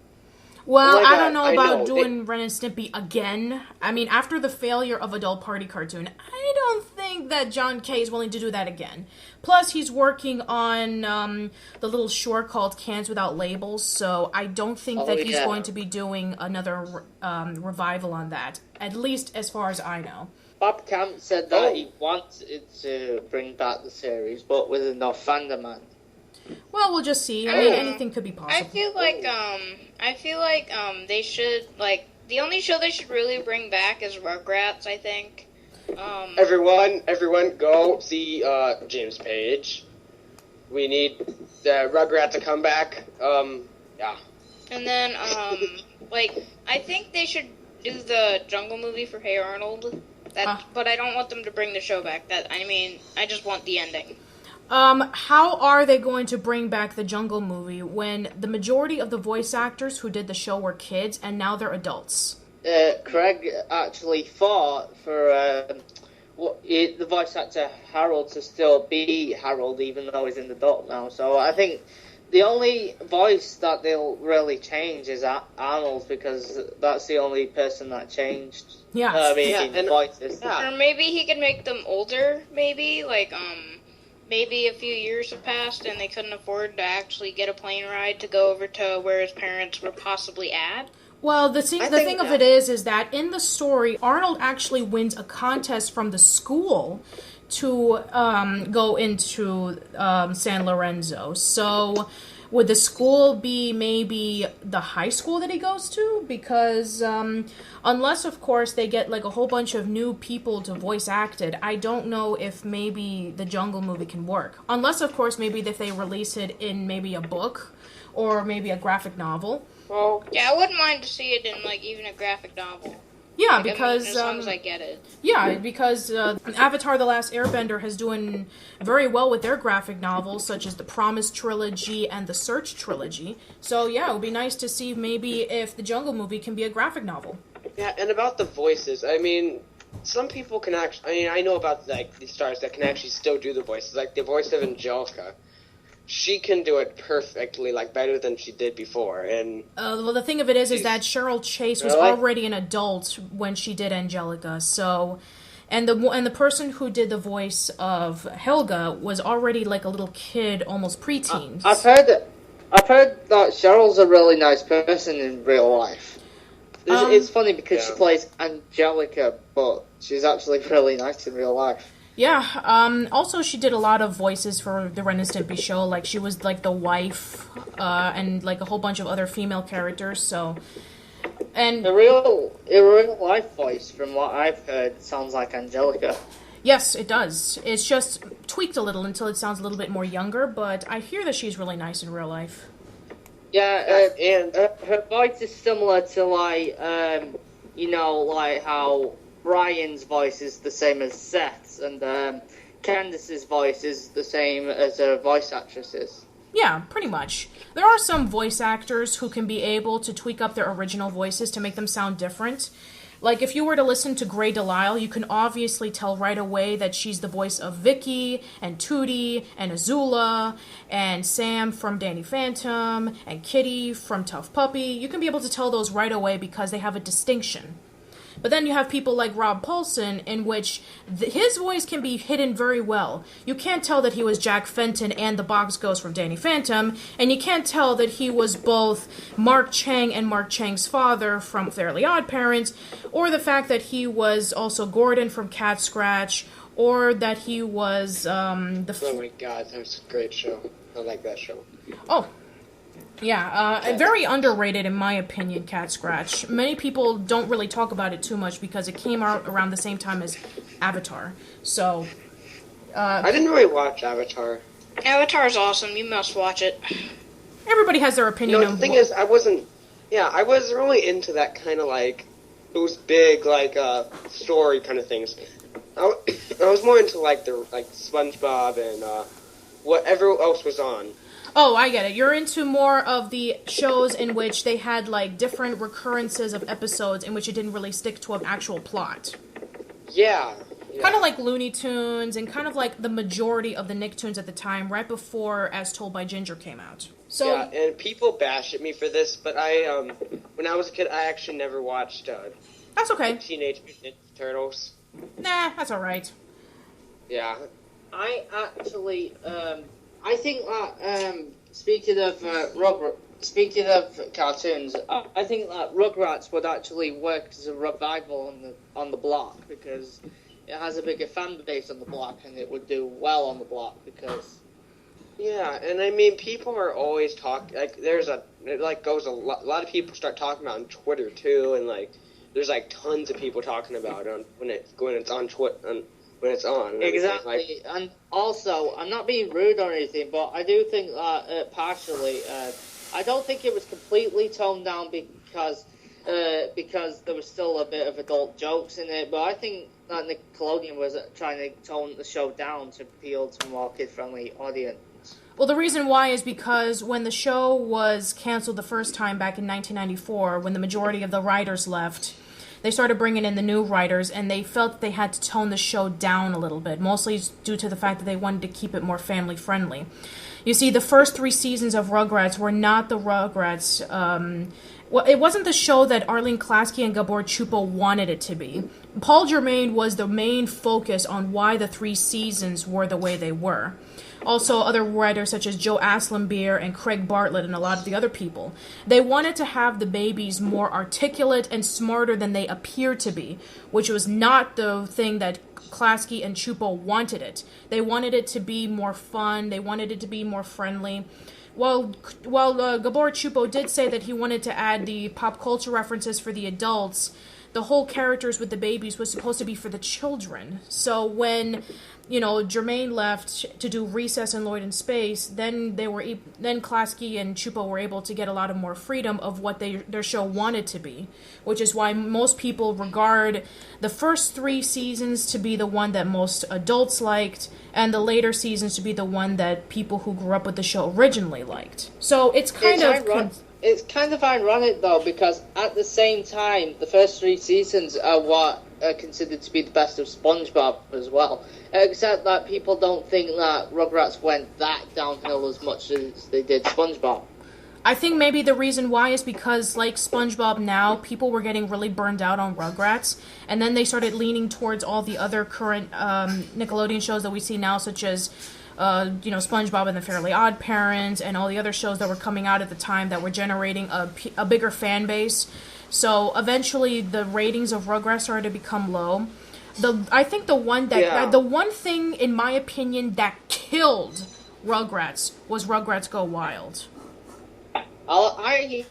Well, I don't know about doing Ren and Stimpy again. I mean, after the failure of Adult Party Cartoon, I don't think think that John Kay is willing to do that again. Plus, he's working on the little short called Cans Without Labels, so I don't think that he's going to be doing another revival on that, at least as far as I know. Bob Camp said that he wanted to bring back the series, but with enough fandom. Well, we'll just see. I mean, anything could be possible. I feel like they should, like, the only show they should really bring back is Rugrats, I think. Everyone, go see James Page. We need Rugrats to come back. Yeah. And then, like, I think they should do the Jungle movie for Hey Arnold. But I don't want them to bring the show back. I just want the ending. How are they going to bring back the Jungle movie when the majority of the voice actors who did the show were kids and now they're adults? Craig actually fought for the voice actor Harold to still be Harold, even though he's an adult now. So I think the only voice that they'll really change is Arnold, because that's the only person that changed. Yeah. Voices. Yeah. Or maybe he could make them older, maybe, like, maybe a few years have passed and they couldn't afford to actually get a plane ride to go over to where his parents were possibly at. Well, the thing of it is that in the story, Arnold actually wins a contest from the school to go into San Lorenzo. So would the school be maybe the high school that he goes to? Because unless, of course, they get like a whole bunch of new people to voice act it, I don't know if maybe the Jungle movie can work. Unless, of course, maybe if they release it in maybe a book or maybe a graphic novel. Well, yeah, I wouldn't mind to see it in, like, even a graphic novel. Yeah, like, because... as long as I get it. Yeah, because Avatar The Last Airbender has doing very well with their graphic novels, such as the Promise Trilogy and the Search Trilogy. So, yeah, it would be nice to see maybe if the Jungle movie can be a graphic novel. Yeah, and about the voices, I mean, some people can actually... I know about, like, the stars that can actually still do the voices, like the voice of Angelica. She can do it perfectly, like, better than she did before, and... well, the thing of it is that Cheryl Chase was already an adult when she did Angelica, so... And the person who did the voice of Helga was already, like, a little kid, almost preteen. I've heard that Cheryl's a really nice person in real life. It's funny because she plays Angelica, but she's actually really nice in real life. Yeah, also she did a lot of voices for the Ren and Stimpy show, like she was like the wife, and like a whole bunch of other female characters, so... And a real life voice, from what I've heard, sounds like Angelica. Yes, it does. It's just tweaked a little until it sounds a little bit more younger, but I hear that she's really nice in real life. Yeah, and her voice is similar to, like, like how Brian's voice is the same as Seth's, and Candace's voice is the same as her voice actress's. Yeah, pretty much. There are some voice actors who can be able to tweak up their original voices to make them sound different. Like, if you were to listen to Grey Delisle, you can obviously tell right away that she's the voice of Vicky, and Tootie, and Azula, and Sam from Danny Phantom, and Kitty from Tough Puppy. You can be able to tell those right away because they have a distinction. But then you have people like Rob Paulson, in which his voice can be hidden very well. You can't tell that he was Jack Fenton and the Box Ghost from Danny Phantom, and you can't tell that he was both Mark Chang and Mark Chang's father from Fairly Odd Parents, or the fact that he was also Gordon from Cat Scratch, or that he was oh my god, that was a great show. I like that show. Oh. Yeah, very underrated in my opinion, Cat Scratch. Many people don't really talk about it too much because it came out around the same time as Avatar. So, I didn't really watch Avatar. Avatar's awesome. You must watch it. Everybody has their opinion. The thing is, I wasn't really into that kind of, like, those big, like, story kind of things. I was more into, like, SpongeBob and, whatever else was on. Oh, I get it. You're into more of the shows in which they had, like, different recurrences of episodes in which it didn't really stick to an actual plot. Yeah. Kind of like Looney Tunes and kind of like the majority of the Nicktoons at the time, right before As Told by Ginger came out. So, yeah, and people bash at me for this, but when I was a kid, I actually never watched, that's okay. Teenage Mutant Ninja Turtles. Nah, that's alright. Yeah. I actually, I think that speaking of cartoons, I think that Rugrats would actually work as a revival on the block because it has a bigger fan base on the block, and it would do well on the block because. Yeah, and I mean, people are always talking. Like, goes a lot of people start talking about it on Twitter too, and like, there's like tons of people talking about it when it's on Twitter. When it's on. Exactly, and also, I'm not being rude or anything, but I do think that partially, I don't think it was completely toned down because there was still a bit of adult jokes in it, but I think that Nickelodeon was trying to tone the show down to appeal to a more kid-friendly audience. Well, the reason why is because when the show was canceled the first time back in 1994, when the majority of the writers left, they started bringing in the new writers, and they felt that they had to tone the show down a little bit, mostly due to the fact that they wanted to keep it more family-friendly. You see, the first 3 seasons of Rugrats were not the Rugrats. It wasn't the show that Arlene Klasky and Gabor Chupo wanted it to be. Paul Germain was the main focus on why the 3 seasons were the way they were. Also, other writers such as Joe Aslambeer and Craig Bartlett and a lot of the other people. They wanted to have the babies more articulate and smarter than they appear to be, which was not the thing that Klasky and Chupo wanted it. They wanted it to be more fun. They wanted it to be more friendly. While Gabor Chupo did say that he wanted to add the pop culture references for the adults, the whole characters with the babies was supposed to be for the children. So when Germain left to do Recess and Lloyd in Space, then Klasky and Chupo were able to get a lot of more freedom of what their show wanted to be, which is why most people regard the first 3 seasons to be the one that most adults liked, and the later seasons to be the one that people who grew up with the show originally liked. So it's kind of ironic though, because at the same time, the first 3 seasons are what are considered to be the best of SpongeBob as well. Except that people don't think that Rugrats went that downhill as much as they did SpongeBob. I think maybe the reason why is because, like SpongeBob now, people were getting really burned out on Rugrats, and then they started leaning towards all the other current Nickelodeon shows that we see now, such as SpongeBob and the Fairly Odd Parents, and all the other shows that were coming out at the time that were generating a bigger fan base. So eventually, the ratings of Rugrats started to become low. I think the one thing, in my opinion, that killed Rugrats was Rugrats Go Wild. I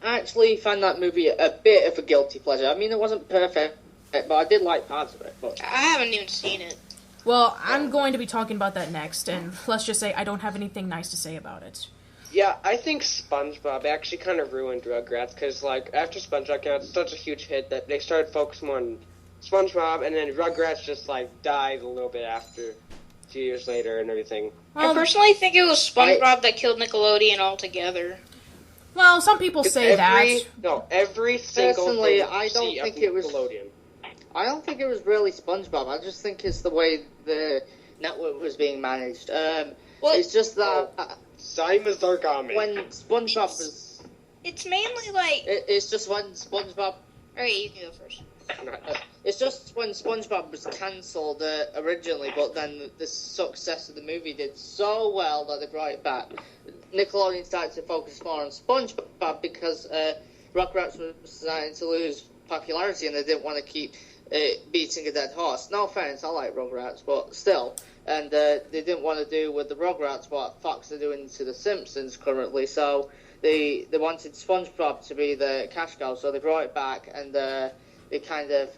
actually found that movie a bit of a guilty pleasure. I mean, it wasn't perfect, but I did like parts of it. But I haven't even seen it. Well, I'm going to be talking about that next, and let's just say I don't have anything nice to say about it. Yeah, I think SpongeBob actually kind of ruined Rugrats, because, after SpongeBob came out, it's such a huge hit that they started focusing on SpongeBob, and then Rugrats just, died a little bit after, a few years later and everything. I personally think it was SpongeBob that killed Nickelodeon altogether. Well, some people say that. No, every single personally, thing I don't think it was Nickelodeon. I don't think it was really SpongeBob. I just think it's the way the network was being managed. It's just that Simon Zargami. When SpongeBob was, it's mainly it's just when SpongeBob. Okay, you can go first. It's just when SpongeBob was cancelled originally, but then the success of the movie did so well that they brought it back. Nickelodeon started to focus more on SpongeBob because Rugrats was starting to lose popularity, and they didn't want to keep beating a dead horse. No offense, I like Rugrats, but still. And they didn't want to do with the Rugrats what Fox are doing to The Simpsons currently, so they wanted SpongeBob to be the cash cow, so they brought it back, and they kind of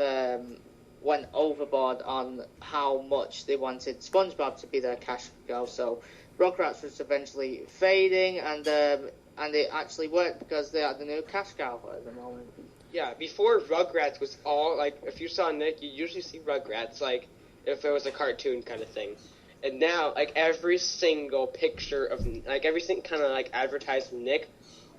went overboard on how much they wanted SpongeBob to be their cash cow, so Rugrats was eventually fading, and it actually worked because they had the new cash cow at the moment. Yeah, before Rugrats was all, if you saw Nick, you usually see Rugrats, if it was a cartoon kind of thing. And now, every single picture of, every single kind of, advertised Nick,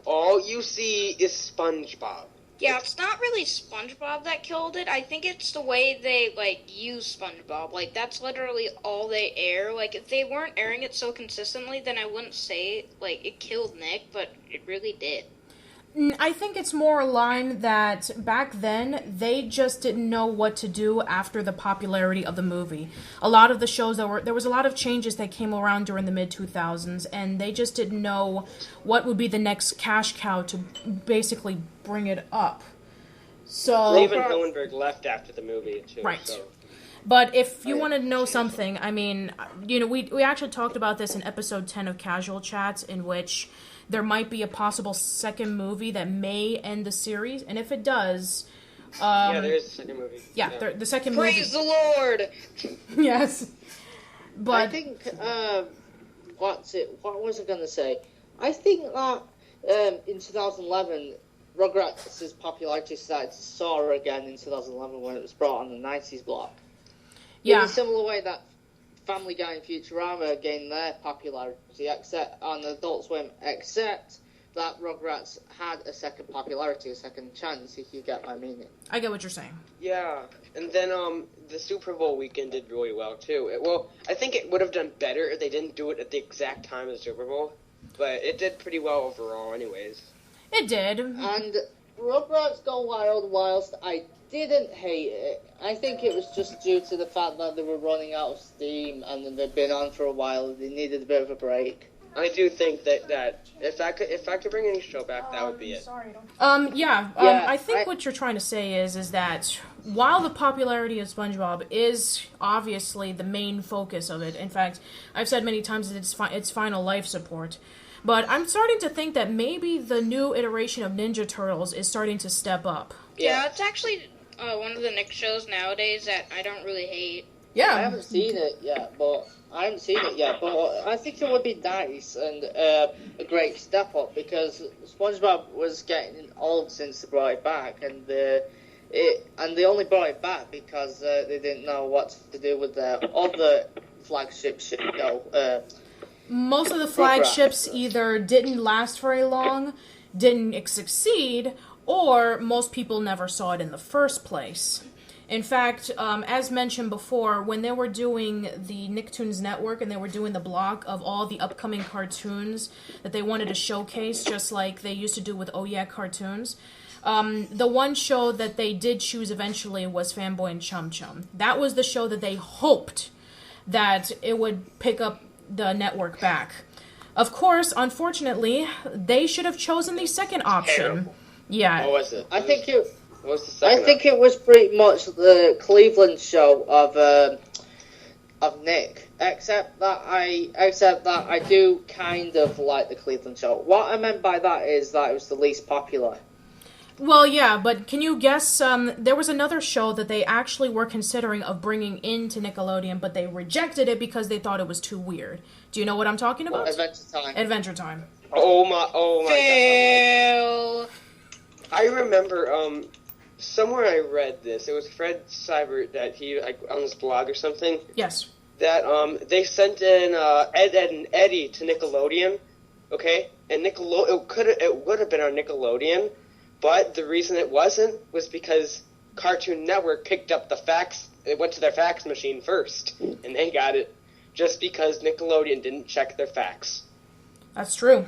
all you see is SpongeBob. Yeah, it's not really SpongeBob that killed it. I think it's the way they, use SpongeBob. That's literally all they air. If they weren't airing it so consistently, then I wouldn't say, it killed Nick, but it really did. I think it's more a line that back then they just didn't know what to do after the popularity of the movie. A lot of the shows there was a lot of changes that came around during the mid 2000s, and they just didn't know what would be the next cash cow to basically bring it up. So Raven Hillenberg left after the movie too. Right. So. But if you want to know something, I mean, we actually talked about this in episode 10 of Casual Chats, in which there might be a possible second movie that may end the series, and if it does... yeah, there is a second movie. Yeah, the second Praise movie... the Lord! Yes. But... I think, what was I going to say? I think that in 2011, Rugrats' popularity started to soar again in 2011 when it was brought on the 90s block. Yeah. In a similar way that Family Guy and Futurama gained their popularity on Adult Swim, except that Rugrats had a second popularity, a second chance, if you get my meaning. I get what you're saying. Yeah, and then the Super Bowl weekend did really well too. I think it would have done better if they didn't do it at the exact time of the Super Bowl, but it did pretty well overall anyways. It did. And Rugrats Go Wild, whilst I didn't hate it, I think it was just due to the fact that they were running out of steam and they'd been on for a while and they needed a bit of a break. I do think that if I could bring any show back, that would be it. I think what you're trying to say is that while the popularity of SpongeBob is obviously the main focus of it, in fact, I've said many times that it's final life support, but I'm starting to think that maybe the new iteration of Ninja Turtles is starting to step up. Yeah, it's actually one of the Nick shows nowadays that I don't really hate. Yeah. I haven't seen it yet, but I think it would be nice and a great step up because SpongeBob was getting old since they brought it back, and they only brought it back because they didn't know what to do with their other flagship show. Most of the flagships either didn't last very long, didn't succeed, or most people never saw it in the first place. In fact, as mentioned before, when they were doing the Nicktoons Network and they were doing the block of all the upcoming cartoons that they wanted to showcase, just like they used to do with Oh Yeah Cartoons, the one show that they did choose eventually was Fanboy and Chum Chum. That was the show that they hoped that it would pick up the network back. Of course, unfortunately, they should have chosen the second option. Terrible. Yeah. What was it? I think It it was pretty much the Cleveland show of Nick, except that I do kind of like the Cleveland show. What I meant by that is that it was the least popular. Well, yeah, but can you guess, there was another show that they actually were considering of bringing into Nickelodeon, but they rejected it because they thought it was too weird. Do you know what I'm talking about? Adventure Time. Adventure Time. Oh my Fail. God. I remember, somewhere I read this. It was Fred Seibert that he, on his blog or something. Yes. That, they sent in, Ed, and Eddie to Nickelodeon, okay? And it would have been on Nickelodeon, but the reason it wasn't was because Cartoon Network picked up the fax. It went to their fax machine first, and they got it just because Nickelodeon didn't check their fax. That's true.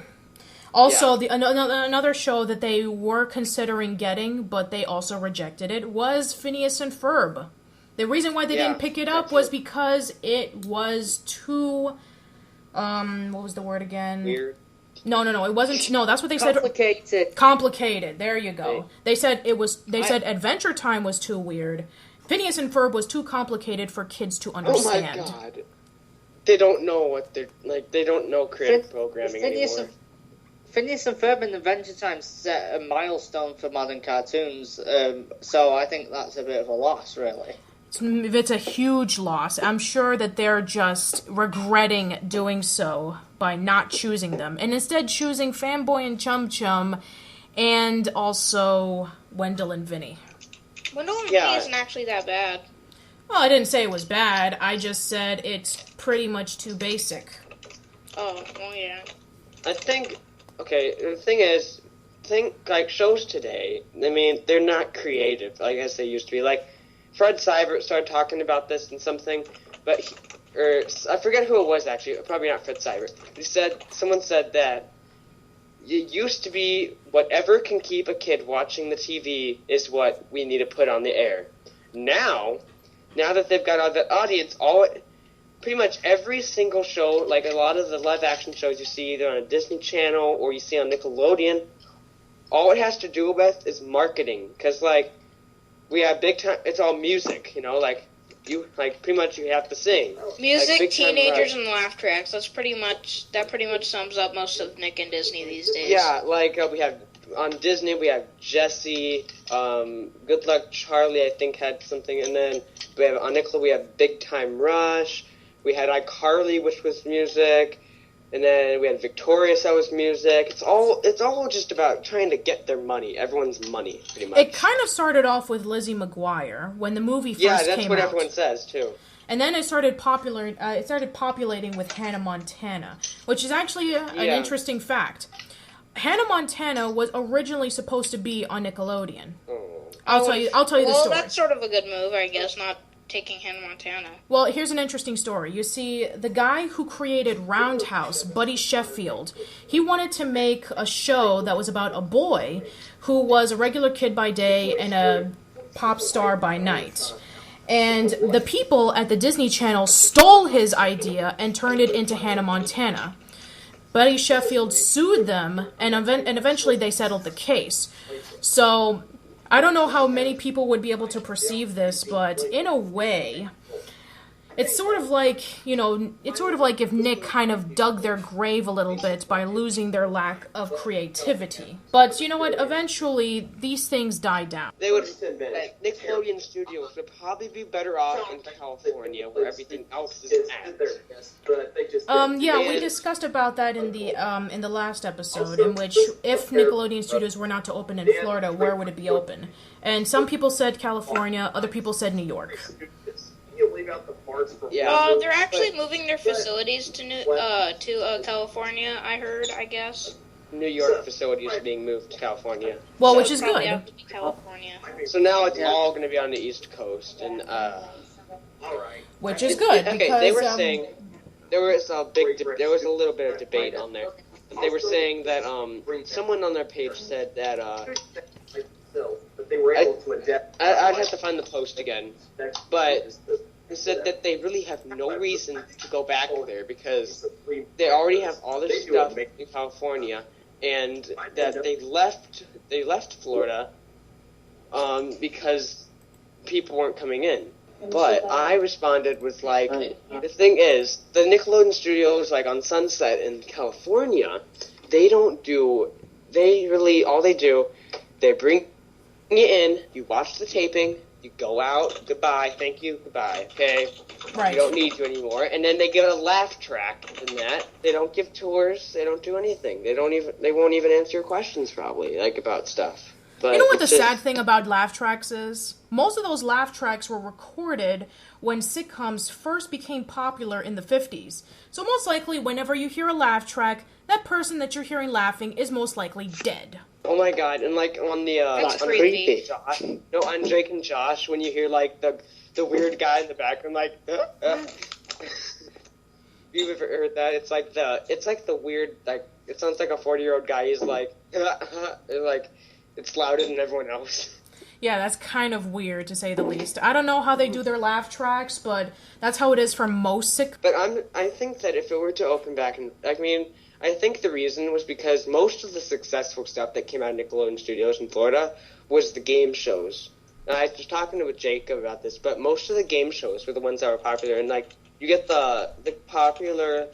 Also, another show that they were considering getting, but they also rejected it, was Phineas and Ferb. The reason why they didn't pick it up was because it was too... what was the word again? Weird. No, it wasn't. No, that's what they said. Complicated. There you go. They said it was. They said Adventure Time was too weird. Phineas and Ferb was too complicated for kids to understand. Oh my God! They don't know what they're like. They don't know creative programming anymore. Phineas and Ferb and Adventure Time set a milestone for modern cartoons, so I think that's a bit of a loss, really. It's a huge loss. I'm sure that they're just regretting doing so by not choosing them, and instead choosing Fanboy and Chum Chum, and also Wendell and Vinny. Wendell and Vinny isn't actually that bad. Well, I didn't say it was bad. I just said it's pretty much too basic. Oh, well, yeah. I think. Okay, the thing is, like shows today. I mean, they're not creative, like as they used to be. Like Fred Seibert started talking about this in something, but I forget who it was actually. Probably not Fred Seibert. Someone said that it used to be whatever can keep a kid watching the TV is what we need to put on the air. Now that they've got all that audience, pretty much every single show, like a lot of the live action shows you see either on a Disney Channel or you see on Nickelodeon, all it has to do with is marketing. Because, like, we have big time, it's all music, you know, like, pretty much you have to sing. Music, like, teenagers, and laugh tracks. That pretty much sums up most of Nick and Disney these days. Yeah, like, we have, on Disney, we have Jessie, Good Luck Charlie, I think, had something, and then we have, on Nickelodeon, we have Big Time Rush, we had iCarly, which was music, and then we had Victorious, that was music. It's all just about trying to get their money, everyone's money, pretty much. It kind of started off with Lizzie McGuire when the movie first came out. Yeah, that's what everyone says, too. And then it started populating with Hannah Montana, which is actually an interesting fact. Hannah Montana was originally supposed to be on Nickelodeon. Oh. I'll tell you the story. Well, that's sort of a good move, I guess, not taking Hannah Montana. Well, here's an interesting story. You see, the guy who created Roundhouse, Buddy Sheffield, he wanted to make a show that was about a boy who was a regular kid by day and a pop star by night. And the people at the Disney Channel stole his idea and turned it into Hannah Montana. Buddy Sheffield sued them, and eventually they settled the case. So, I don't know how many people would be able to perceive this, but in a way, it's sort of like, if Nick kind of dug their grave a little bit by losing their lack of creativity. But you know what? Eventually, these things die down. They would, Nickelodeon Studios would probably be better off in California, where everything else is at. We discussed about that in the last episode, in which if Nickelodeon Studios were not to open in Florida, where would it be open? And some people said California, other people said New York. Yeah. They're actually moving their facilities to California, I guess. New York facilities are being moved to California. Well, So which is probably good. have to be California. So now it's all going to be on the East Coast, and Which is good. Okay, because, they were saying there was a little bit of debate on there. They were saying that someone on their page said that I'd have to find the post again, but they said that they really have no reason to go back there because they already have all their stuff in California, and that they left Florida because people weren't coming in. But I responded with, like, the thing is, the Nickelodeon Studios, like, on Sunset in California, all they do, they bring you in, you watch the taping, you go out, goodbye, thank you, goodbye, okay? Right. We don't need you anymore. And then they give a laugh track in that. They don't give tours, they don't do anything. They won't even answer your questions, probably, like, about stuff. But you know what the sad thing about laugh tracks is? Most of those laugh tracks were recorded when sitcoms first became popular in the 50s. So most likely, whenever you hear a laugh track, that person that you're hearing laughing is most likely dead. Oh my god, and like on the That's on creepy. Josh, on Drake and Josh, when you hear like the weird guy in the background, like, you've ever heard that? It's like the weird, like, it sounds like a 40-year-old guy. He's like, like, it's louder than everyone else. Yeah, that's kind of weird, to say the least. I don't know how they do their laugh tracks, but that's how it is for most But I think that if it were to open back, I think the reason was because most of the successful stuff that came out of Nickelodeon Studios in Florida was the game shows. And I was talking with Jacob about this, but most of the game shows were the ones that were popular. And, like, you get the popular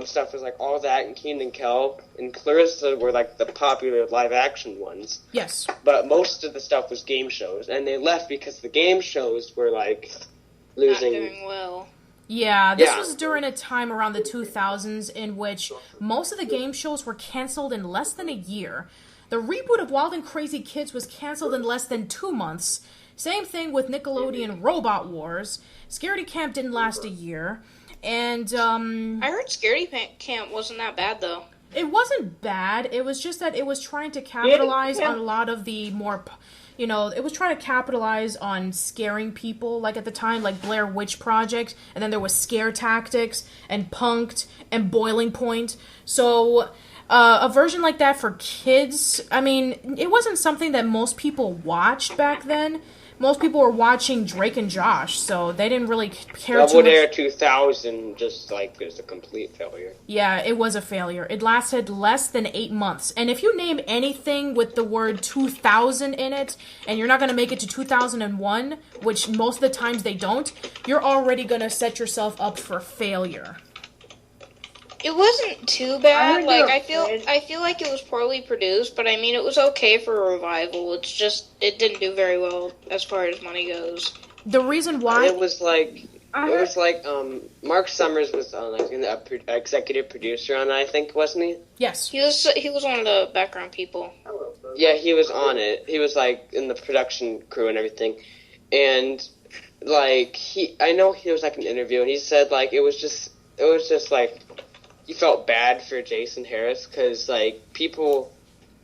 stuff was, like, All That and Kenan and Kel, and Clarissa were, like, the popular live-action ones. Yes. But most of the stuff was game shows, and they left because the game shows were, like, losing. Not doing well. Yeah, this was during a time around the 2000s in which most of the game shows were canceled in less than a year. The reboot of Wild and Crazy Kids was canceled in less than 2 months. Same thing with Nickelodeon Robot Wars. Scaredy Camp didn't last a year. And, I heard Scaredy Camp wasn't that bad, though. It wasn't bad. It was just that it was trying to capitalize on a lot of the more, it was trying to capitalize on scaring people, like at the time, like Blair Witch Project, and then there was Scare Tactics, and Punk'd, and Boiling Point. So, A version like that for kids, I mean, it wasn't something that most people watched back then. Most people were watching Drake and Josh, so they didn't really care Double too much. Dare 2000 just, like, was a complete failure. Yeah, it was a failure. It lasted less than 8 months. And if you name anything with the word 2000 in it, and you're not going to make it to 2001, which most of the times they don't, you're already going to set yourself up for failure. It wasn't too bad. Like, I I feel like it was poorly produced, but I mean, it was okay for a revival. It's just, it didn't do very well as far as money goes. The reason why... It was like Mark Summers was like an executive producer on it, I think, wasn't he? Yes. He was one of the background people. Yeah, he was on it. He was like in the production crew and everything. And like I know he was like in an interview and he said like it was just like he felt bad for Jason Harris because like people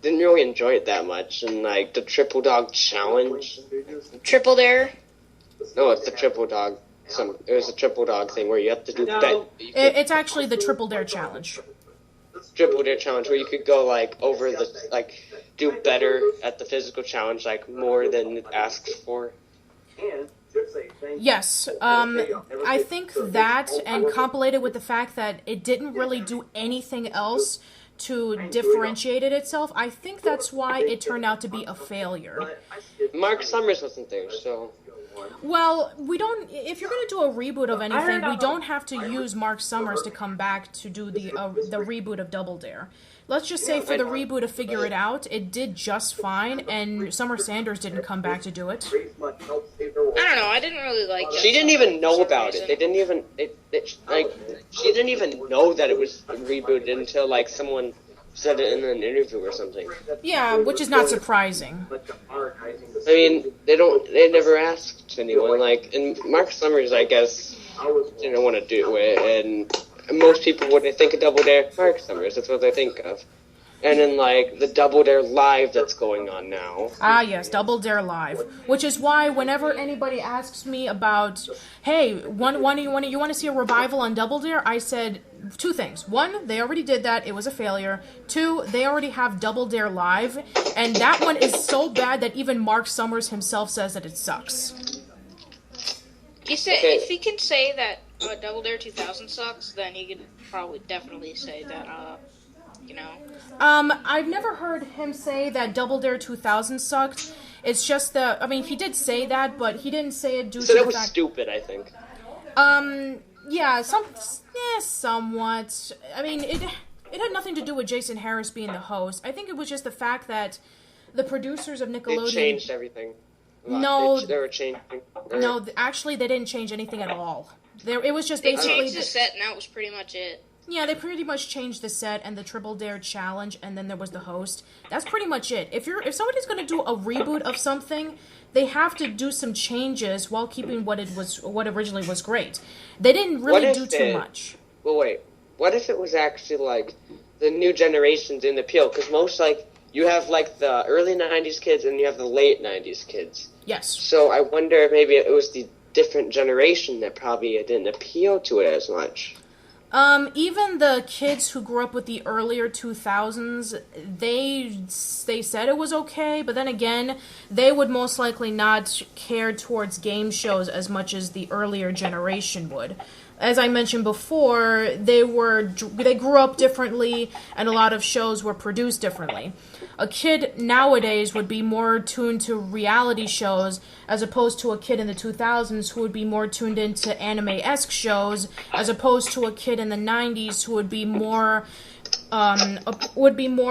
didn't really enjoy it that much, and like the Triple Dog Challenge. Triple Dare? No, it's the Triple Dog. It was a Triple Dog thing where you have to do It's actually the Triple Dare Challenge. Triple Dare Challenge where you could go like over the like do better at the physical challenge like more than it asks for. Yes, I think that, and compilated with the fact that it didn't really do anything else to differentiate it itself, I think that's why it turned out to be a failure. Mark Summers wasn't there, so... Well, we don't... If you're going to do a reboot of anything, we don't have to use Mark Summers to come back to do the reboot of Double Dare. Let's just say for the reboot of Figure It Out, it did just fine, and Summer Sanders didn't come back to do it. I don't know, I didn't really like it. She didn't even know about it. They didn't even... she didn't even know that it was rebooted until, like, someone said it in an interview or something. Yeah, which is not surprising. I mean, they never asked anyone, like, and Mark Summers, I guess, didn't want to do it, and most people, when they think of Double Dare, Mark Summers, that's what they think of. And then, like, the Double Dare Live that's going on now. Ah, yes, Double Dare Live. Which is why whenever anybody asks me about, hey, you want to see a revival on Double Dare? I said two things. One, they already did that. It was a failure. Two, they already have Double Dare Live. And that one is so bad that even Mark Summers himself says that it sucks. If he can say that Double Dare 2000 sucks, then he can probably definitely say that, you know. I've never heard him say that Double Dare 2000 sucked. It's just that, I mean, he did say that, but he didn't say it due to the fact... So that was stupid, I think. Yeah, somewhat. I mean, it had nothing to do with Jason Harris being the host. I think it was just the fact that the producers of Nickelodeon... They changed everything. No. They were changing... No, actually, they didn't change anything at all. It was just basically... They changed the set, and that was pretty much it. Yeah, they pretty much changed the set and the Triple Dare Challenge, and then there was the host. That's pretty much it. If somebody's going to do a reboot of something, they have to do some changes while keeping what originally was great. They didn't really do too much. Well, wait. What if it was actually, like, the new generation didn't appeal? Because most, like, you have, like, the early 90s kids and you have the late 90s kids. Yes. So I wonder if maybe it was the different generation that probably didn't appeal to it as much. Even the kids who grew up with the earlier 2000s, they said it was okay, but then again, they would most likely not care towards game shows as much as the earlier generation would. As I mentioned before, they grew up differently, and a lot of shows were produced differently. A kid nowadays would be more tuned to reality shows as opposed to a kid in the 2000s who would be more tuned into anime-esque shows, as opposed to a kid in the 90s who would be more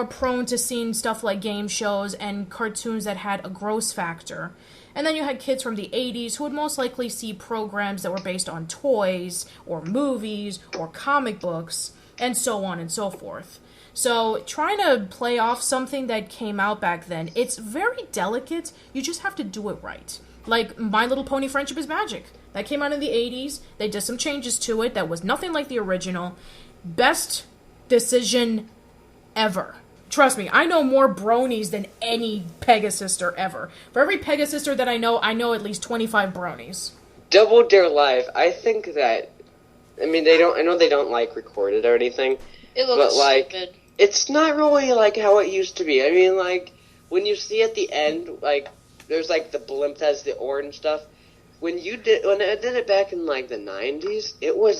prone to seeing stuff like game shows and cartoons that had a gross factor. And then you had kids from the 80s who would most likely see programs that were based on toys, or movies, or comic books, and so on and so forth. So trying to play off something that came out back then, it's very delicate. You just have to do it right. Like My Little Pony Friendship is Magic. That came out in the 80s. They did some changes to it that was nothing like the original. Best decision ever. Trust me, I know more bronies than any Pegasister ever. For every Pegasister that I know at least 25 bronies. Double Dare Live, I think that... I mean, I know they don't, like, record it or anything. It looks but, like, stupid. it's not really like how it used to be. I mean, like, when you see at the end, like, there's like the blimp that has the orange stuff. When I did it back in like the 90s, it was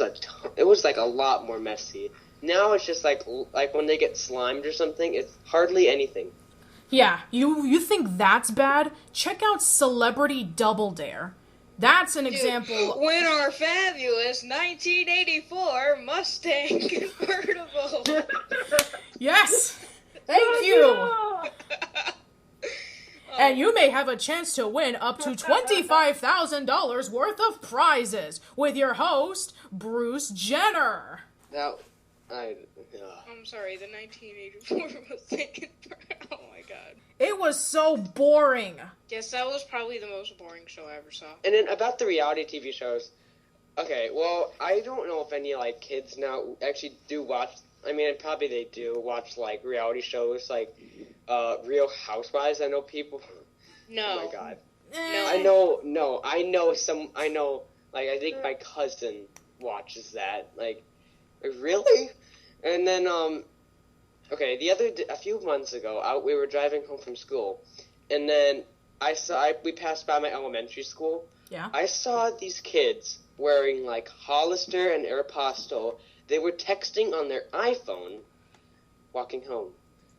like a lot more messy. Now it's just like when they get slimed or something, it's hardly anything. Yeah, you think that's bad? Check out Celebrity Double Dare. That's an example. Win our fabulous 1984 Mustang convertible. Yes! Thank you! And you may have a chance to win up to $25,000 worth of prizes with your host, Bruce Jenner. Now, I'm sorry, the 1984 Mustang convertible. Oh my god. It was so boring. Yes, that was probably the most boring show I ever saw. And then about the reality TV shows, okay, well, I don't know if any, like, kids now actually do watch, I mean, probably they do watch, like, reality shows, like, Real Housewives. I know people. No. Oh my god. No. I know, like, I think my cousin watches that. Like, really? And then, okay, a few months ago, we were driving home from school, and then we passed by my elementary school. Yeah. I saw these kids wearing, like, Hollister and Aeropostale. They were texting on their iPhone, walking home.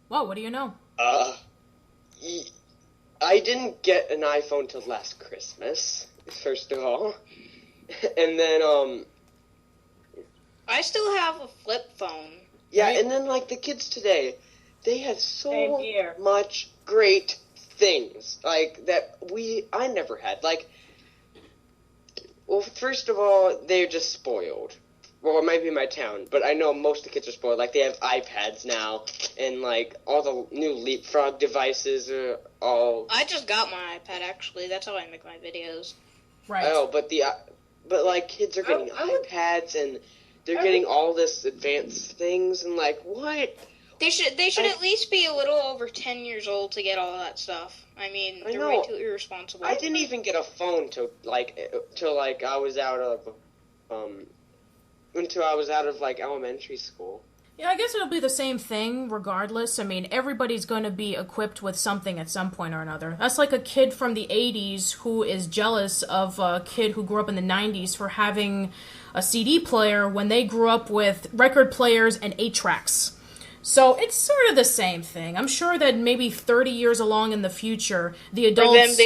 Well, what do you know? I didn't get an iPhone till last Christmas, first of all. And then, I still have a flip phone. yeah, right? and then, like, the kids today, they have so Same here. much great things, like, that I never had. Like, well, first of all, they're just spoiled. Well, it might be my town, but I know most of the kids are spoiled. Like, they have iPads now, and, like, all the new leapfrog devices are all... I just got my iPad, actually. That's how I make my videos. Right. Oh, but like, kids are getting iPads, and they're getting all this advanced things, and, like, what? They should at least be a little over 10 years old to get all that stuff. I mean, they're way too irresponsible. I didn't even get a phone till I was out of, until I was out of, like, elementary school. Yeah, I guess it'll be the same thing regardless. I mean, everybody's going to be equipped with something at some point or another. That's like a kid from the 80s who is jealous of a kid who grew up in the 90s for having a CD player when they grew up with record players and 8-tracks. So it's sort of the same thing. I'm sure that maybe 30 years along in the future, the adults...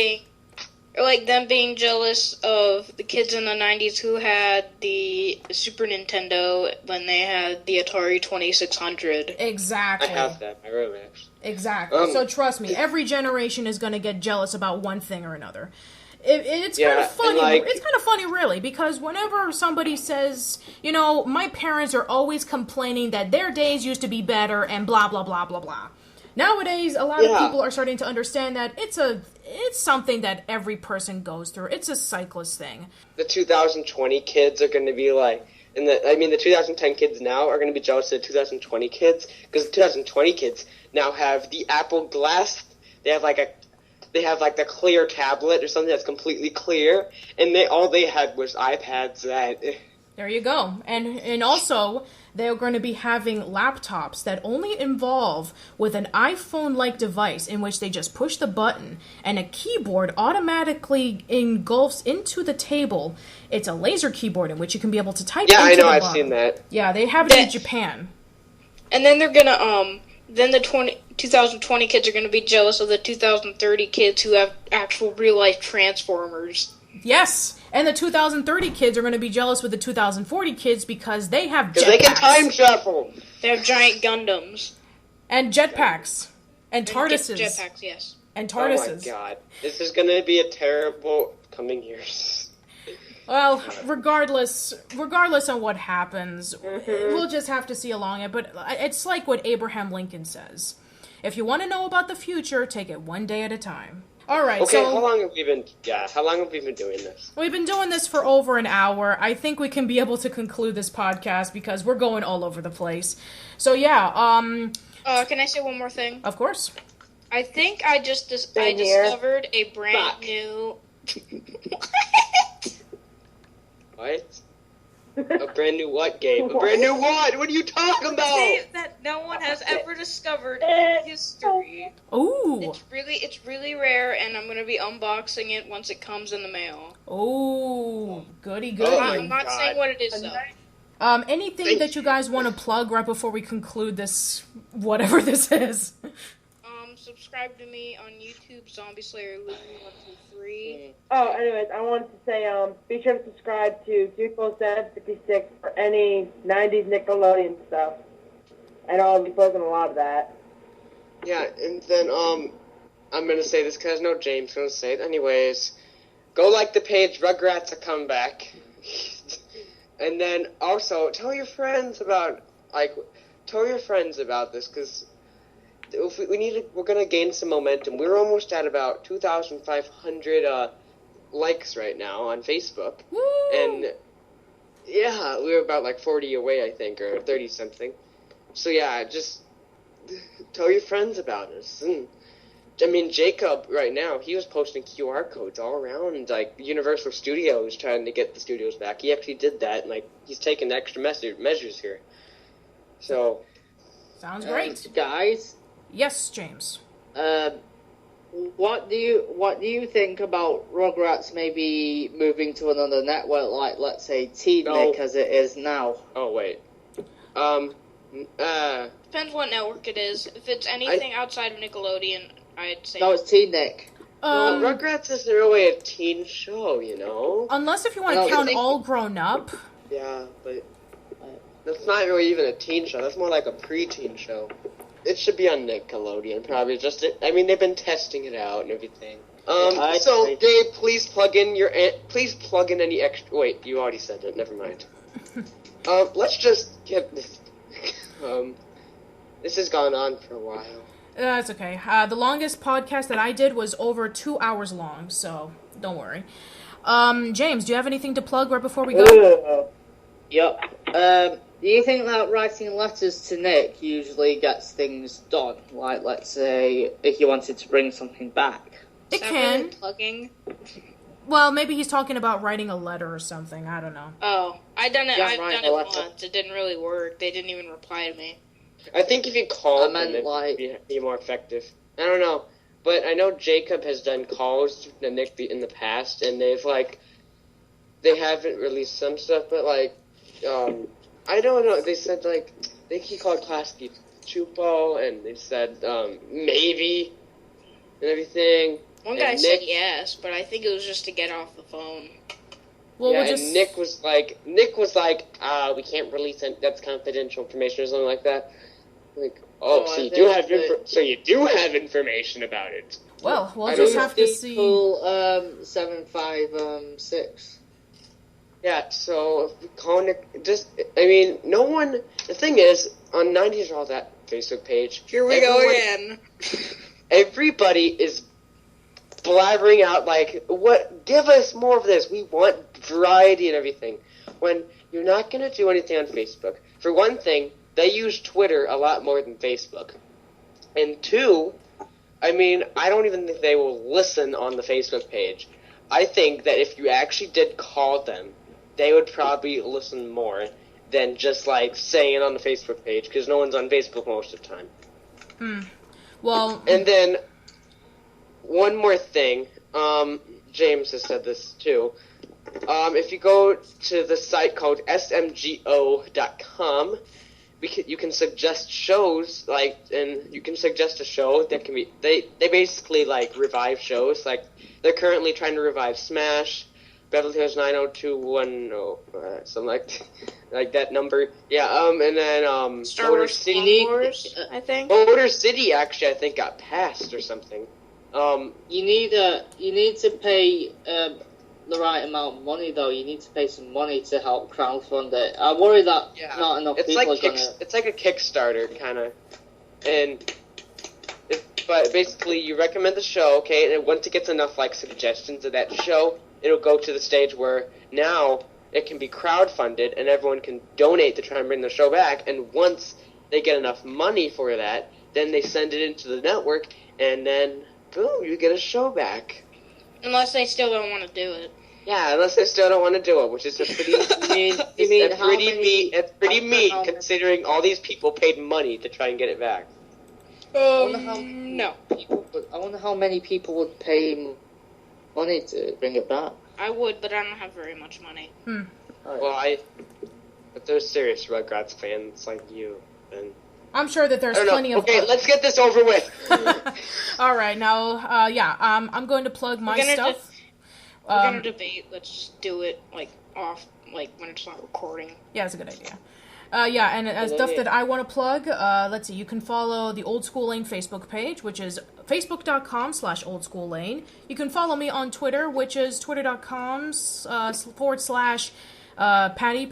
them being jealous of the kids in the 90s who had the Super Nintendo when they had the Atari 2600. Exactly. I have that in my room, actually. Exactly. So trust me, every generation is going to get jealous about one thing or another. It's kind of funny. It's kind of funny, really, because whenever somebody says, you know, my parents are always complaining that their days used to be better and blah, blah, blah, blah, blah. Nowadays, a lot of people are starting to understand that it's something that every person goes through. It's a cyclist thing. The 2020 kids are going to be like, the 2010 kids now are going to be jealous of the 2020 kids, because the 2020 kids now have the Apple Glass. They have the clear tablet or something that's completely clear, and all they had was iPads. There you go. And also, they're going to be having laptops that only involve with an iPhone-like device in which they just push the button and a keyboard automatically engulfs into the table. It's a laser keyboard in which you can be able to type into the button. Yeah, I know, I've seen that. Yeah, they have it in Japan. And then they're going to, then the 2020 kids are going to be jealous of the 2030 kids who have actual real-life Transformers. Yes, and the 2030 kids are going to be jealous with the 2040 kids because they have jetpacks. Because they can time travel. They have giant Gundams. And jetpacks. And TARDISes. Jetpacks, yes. And TARDISes. Oh my god. This is going to be a terrible coming years. Well, regardless of what happens, we'll just have to see along it. But it's like what Abraham Lincoln says. If you want to know about the future, take it one day at a time. All right. Okay, so how long have we been doing this? We've been doing this for over an hour. I think we can be able to conclude this podcast because we're going all over the place. So yeah. Can I say one more thing? Of course. I think I discovered a brand new. What? A brand new what, Gabe? A brand new what? What are you talking about? Tape that no one has ever discovered in history. Ooh. It's really rare, and I'm gonna be unboxing it once it comes in the mail. Oh, goody Oh goody. my I'm not God. saying what it is though. Anything that you guys want to plug right before we conclude this, whatever this is? Subscribe to me on YouTube, Zombie Slayer Lou 123. Oh, anyways, I wanted to say, be sure to subscribe to 34756 for any 90s Nickelodeon stuff. And I'll be posting a lot of that. Yeah, and then, I'm gonna say this because I know James is gonna say it anyways. Go like the page Rugrats a Comeback. And then, also, tell your friends about this, because we're gonna gain some momentum. We're almost at about 2,500, likes right now on Facebook. Woo! And, yeah, we're about, like, 40 away, I think, or 30-something. So, yeah, just tell your friends about us. And, I mean, Jacob, right now, he was posting QR codes all around, like, Universal Studios, trying to get the studios back. He actually did that, and, like, he's taking extra measures here. So... Sounds great. Guys, Yes, James. what do you think about Rugrats maybe moving to another network, like, let's say, TNIC as it is now? Oh, wait. Depends what network it is. If it's anything outside of Nickelodeon, I'd say No, it's TNIC. Well, Rugrats isn't really a teen show, you know? Unless if you want No, to count I think- All Grown Up. Yeah, but that's not really even a teen show. That's more like a pre-teen show. It should be on Nickelodeon, probably. I mean, they've been testing it out and everything. I So, see. Gabe, please plug in any extra... Wait, you already said it. Never mind. Let's just get this... This has gone on for a while. That's okay. The longest podcast that I did was over 2 hours long, so don't worry. James, do you have anything to plug right before we go? Yep. Do you think that writing letters to Nick usually gets things done? Like, let's say, if you wanted to bring something back. It Is that can. really plugging? Well, maybe he's talking about writing a letter or something. I don't know. Oh, I've done it Yeah, right, Alexa. once. It didn't really work. They didn't even reply to me. I think if you call I them, meant, it like- would be more effective. I don't know. But I know Jacob has done calls to Nick in the past, and they haven't released some stuff, but, I don't know. They said, I think he called Klasky Chupo, and they said, maybe, and everything. One And guy said Nick- yes, but I think it was just to get off the phone. Well, yeah, we'll just... and Nick was like, we can't release it. That's confidential information or something like that. Like, Oh, so I you do think have that- so you do have information about it. Well, we'll I just don't have to see... Cool, 756. Yeah, so calling it no one. The thing is, on 90s All That Facebook page, Here we go again. Everybody is blabbering out give us more of this. We want variety and everything. When you're not going to do anything on Facebook. For one thing, they use Twitter a lot more than Facebook. And two, I don't even think they will listen on the Facebook page. I think that if you actually did call them, they would probably listen more than just, saying it on the Facebook page, because no one's on Facebook most of the time. Well... And then, one more thing, James has said this too. If you go to the site called smgo.com, you can suggest shows, and you can suggest a show that can be, they basically, revive shows, they're currently trying to revive Smash, Beverly Hills 90210, something like that number. Yeah, and then, Star Motor Wars City. Clone Wars, I think. Motor City, actually, I think got passed or something. You need to pay the right amount of money, though. You need to pay some money to help crowdfund it. I worry that not enough it's people like are gonna. It's like a Kickstarter, kind of. But basically, you recommend the show, okay, and once it gets enough, suggestions of that show, it'll go to the stage where now it can be crowdfunded and everyone can donate to try and bring the show back, and once they get enough money for that, then they send it into the network, and then, boom, you get a show back. Unless they still don't want to do it. Yeah, unless they still don't want to do it, which is a pretty pretty mean considering all these people paid money to try and get it back. No. I wonder how many people would pay money to bring it back. I would, but I don't have very much money. Well, if there's serious Rugrats fans like you, then... I'm sure that there's plenty of... Okay, let's get this over with. All right, now, I'm going to plug my stuff. We're gonna debate. Let's do it, off, when it's not recording. Yeah, it's a good idea. And stuff that I want to plug, let's see, you can follow the Old School Lane Facebook page, which is facebook.com/oldschoollane. You can follow me on Twitter, which is twitter.com/Patty, Patty,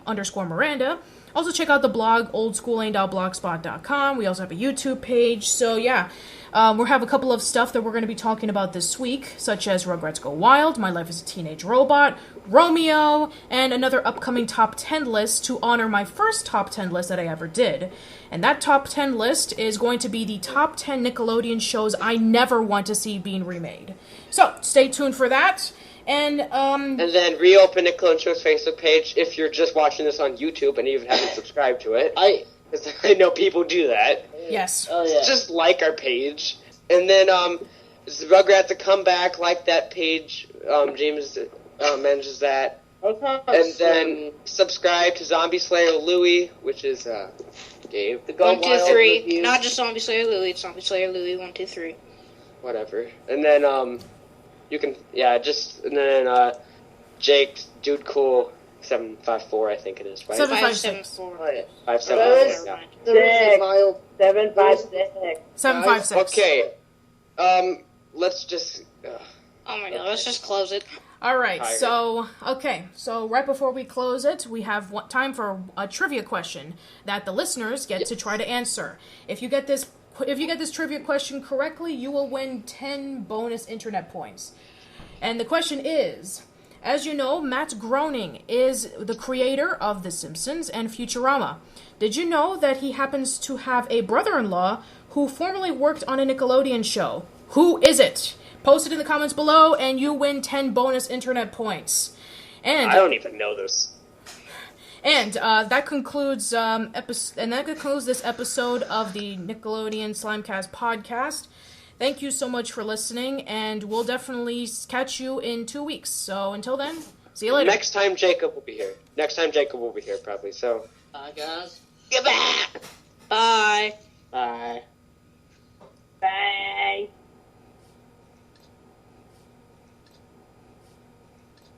_B_Miranda. Also check out the blog, oldschoollane.blogspot.com. We also have a YouTube page, so yeah. We'll have a couple of stuff that we're going to be talking about this week, such as Rugrats Go Wild, My Life as a Teenage Robot, Romeo, and another upcoming top 10 list to honor my first top 10 list that I ever did. And that top 10 list is going to be the top 10 Nickelodeon shows I never want to see being remade. So, stay tuned for that. And then reopen Nickelodeon Show's Facebook page if you're just watching this on YouTube and even haven't subscribed to it. Because I know people do that. Yes. Oh, yeah. Just like our page. And then, Rugrats to come back, like that page. James manages that. And then subscribe to Zombie Slayer Louie, which is, Gabe. The Go 1, 2, Wild 3. reviews. Not just Zombie Slayer Louie, it's Zombie Slayer Louie 1, 2, 3. Whatever. And then, you can, Jake, Dude Cool, 754, I think it is, right? 754. 574. Yeah. 756. 756. Okay. Let's just... Oh my god, let's just close it. Alright, so right before we close it, we have time for a trivia question that the listeners get to try to answer. If you get this trivia question correctly, you will win 10 bonus internet points. And the question is, as you know, Matt Groening is the creator of The Simpsons and Futurama. Did you know that he happens to have a brother-in-law who formerly worked on a Nickelodeon show? Who is it? Post it in the comments below, and you win 10 bonus internet points. And I don't even know this. And that concludes this episode of the Nickelodeon Slimecast podcast. Thank you so much for listening, and we'll definitely catch you in 2 weeks. So until then, see you later. Next time Jacob will be here. Probably. So. Bye, guys. Goodbye.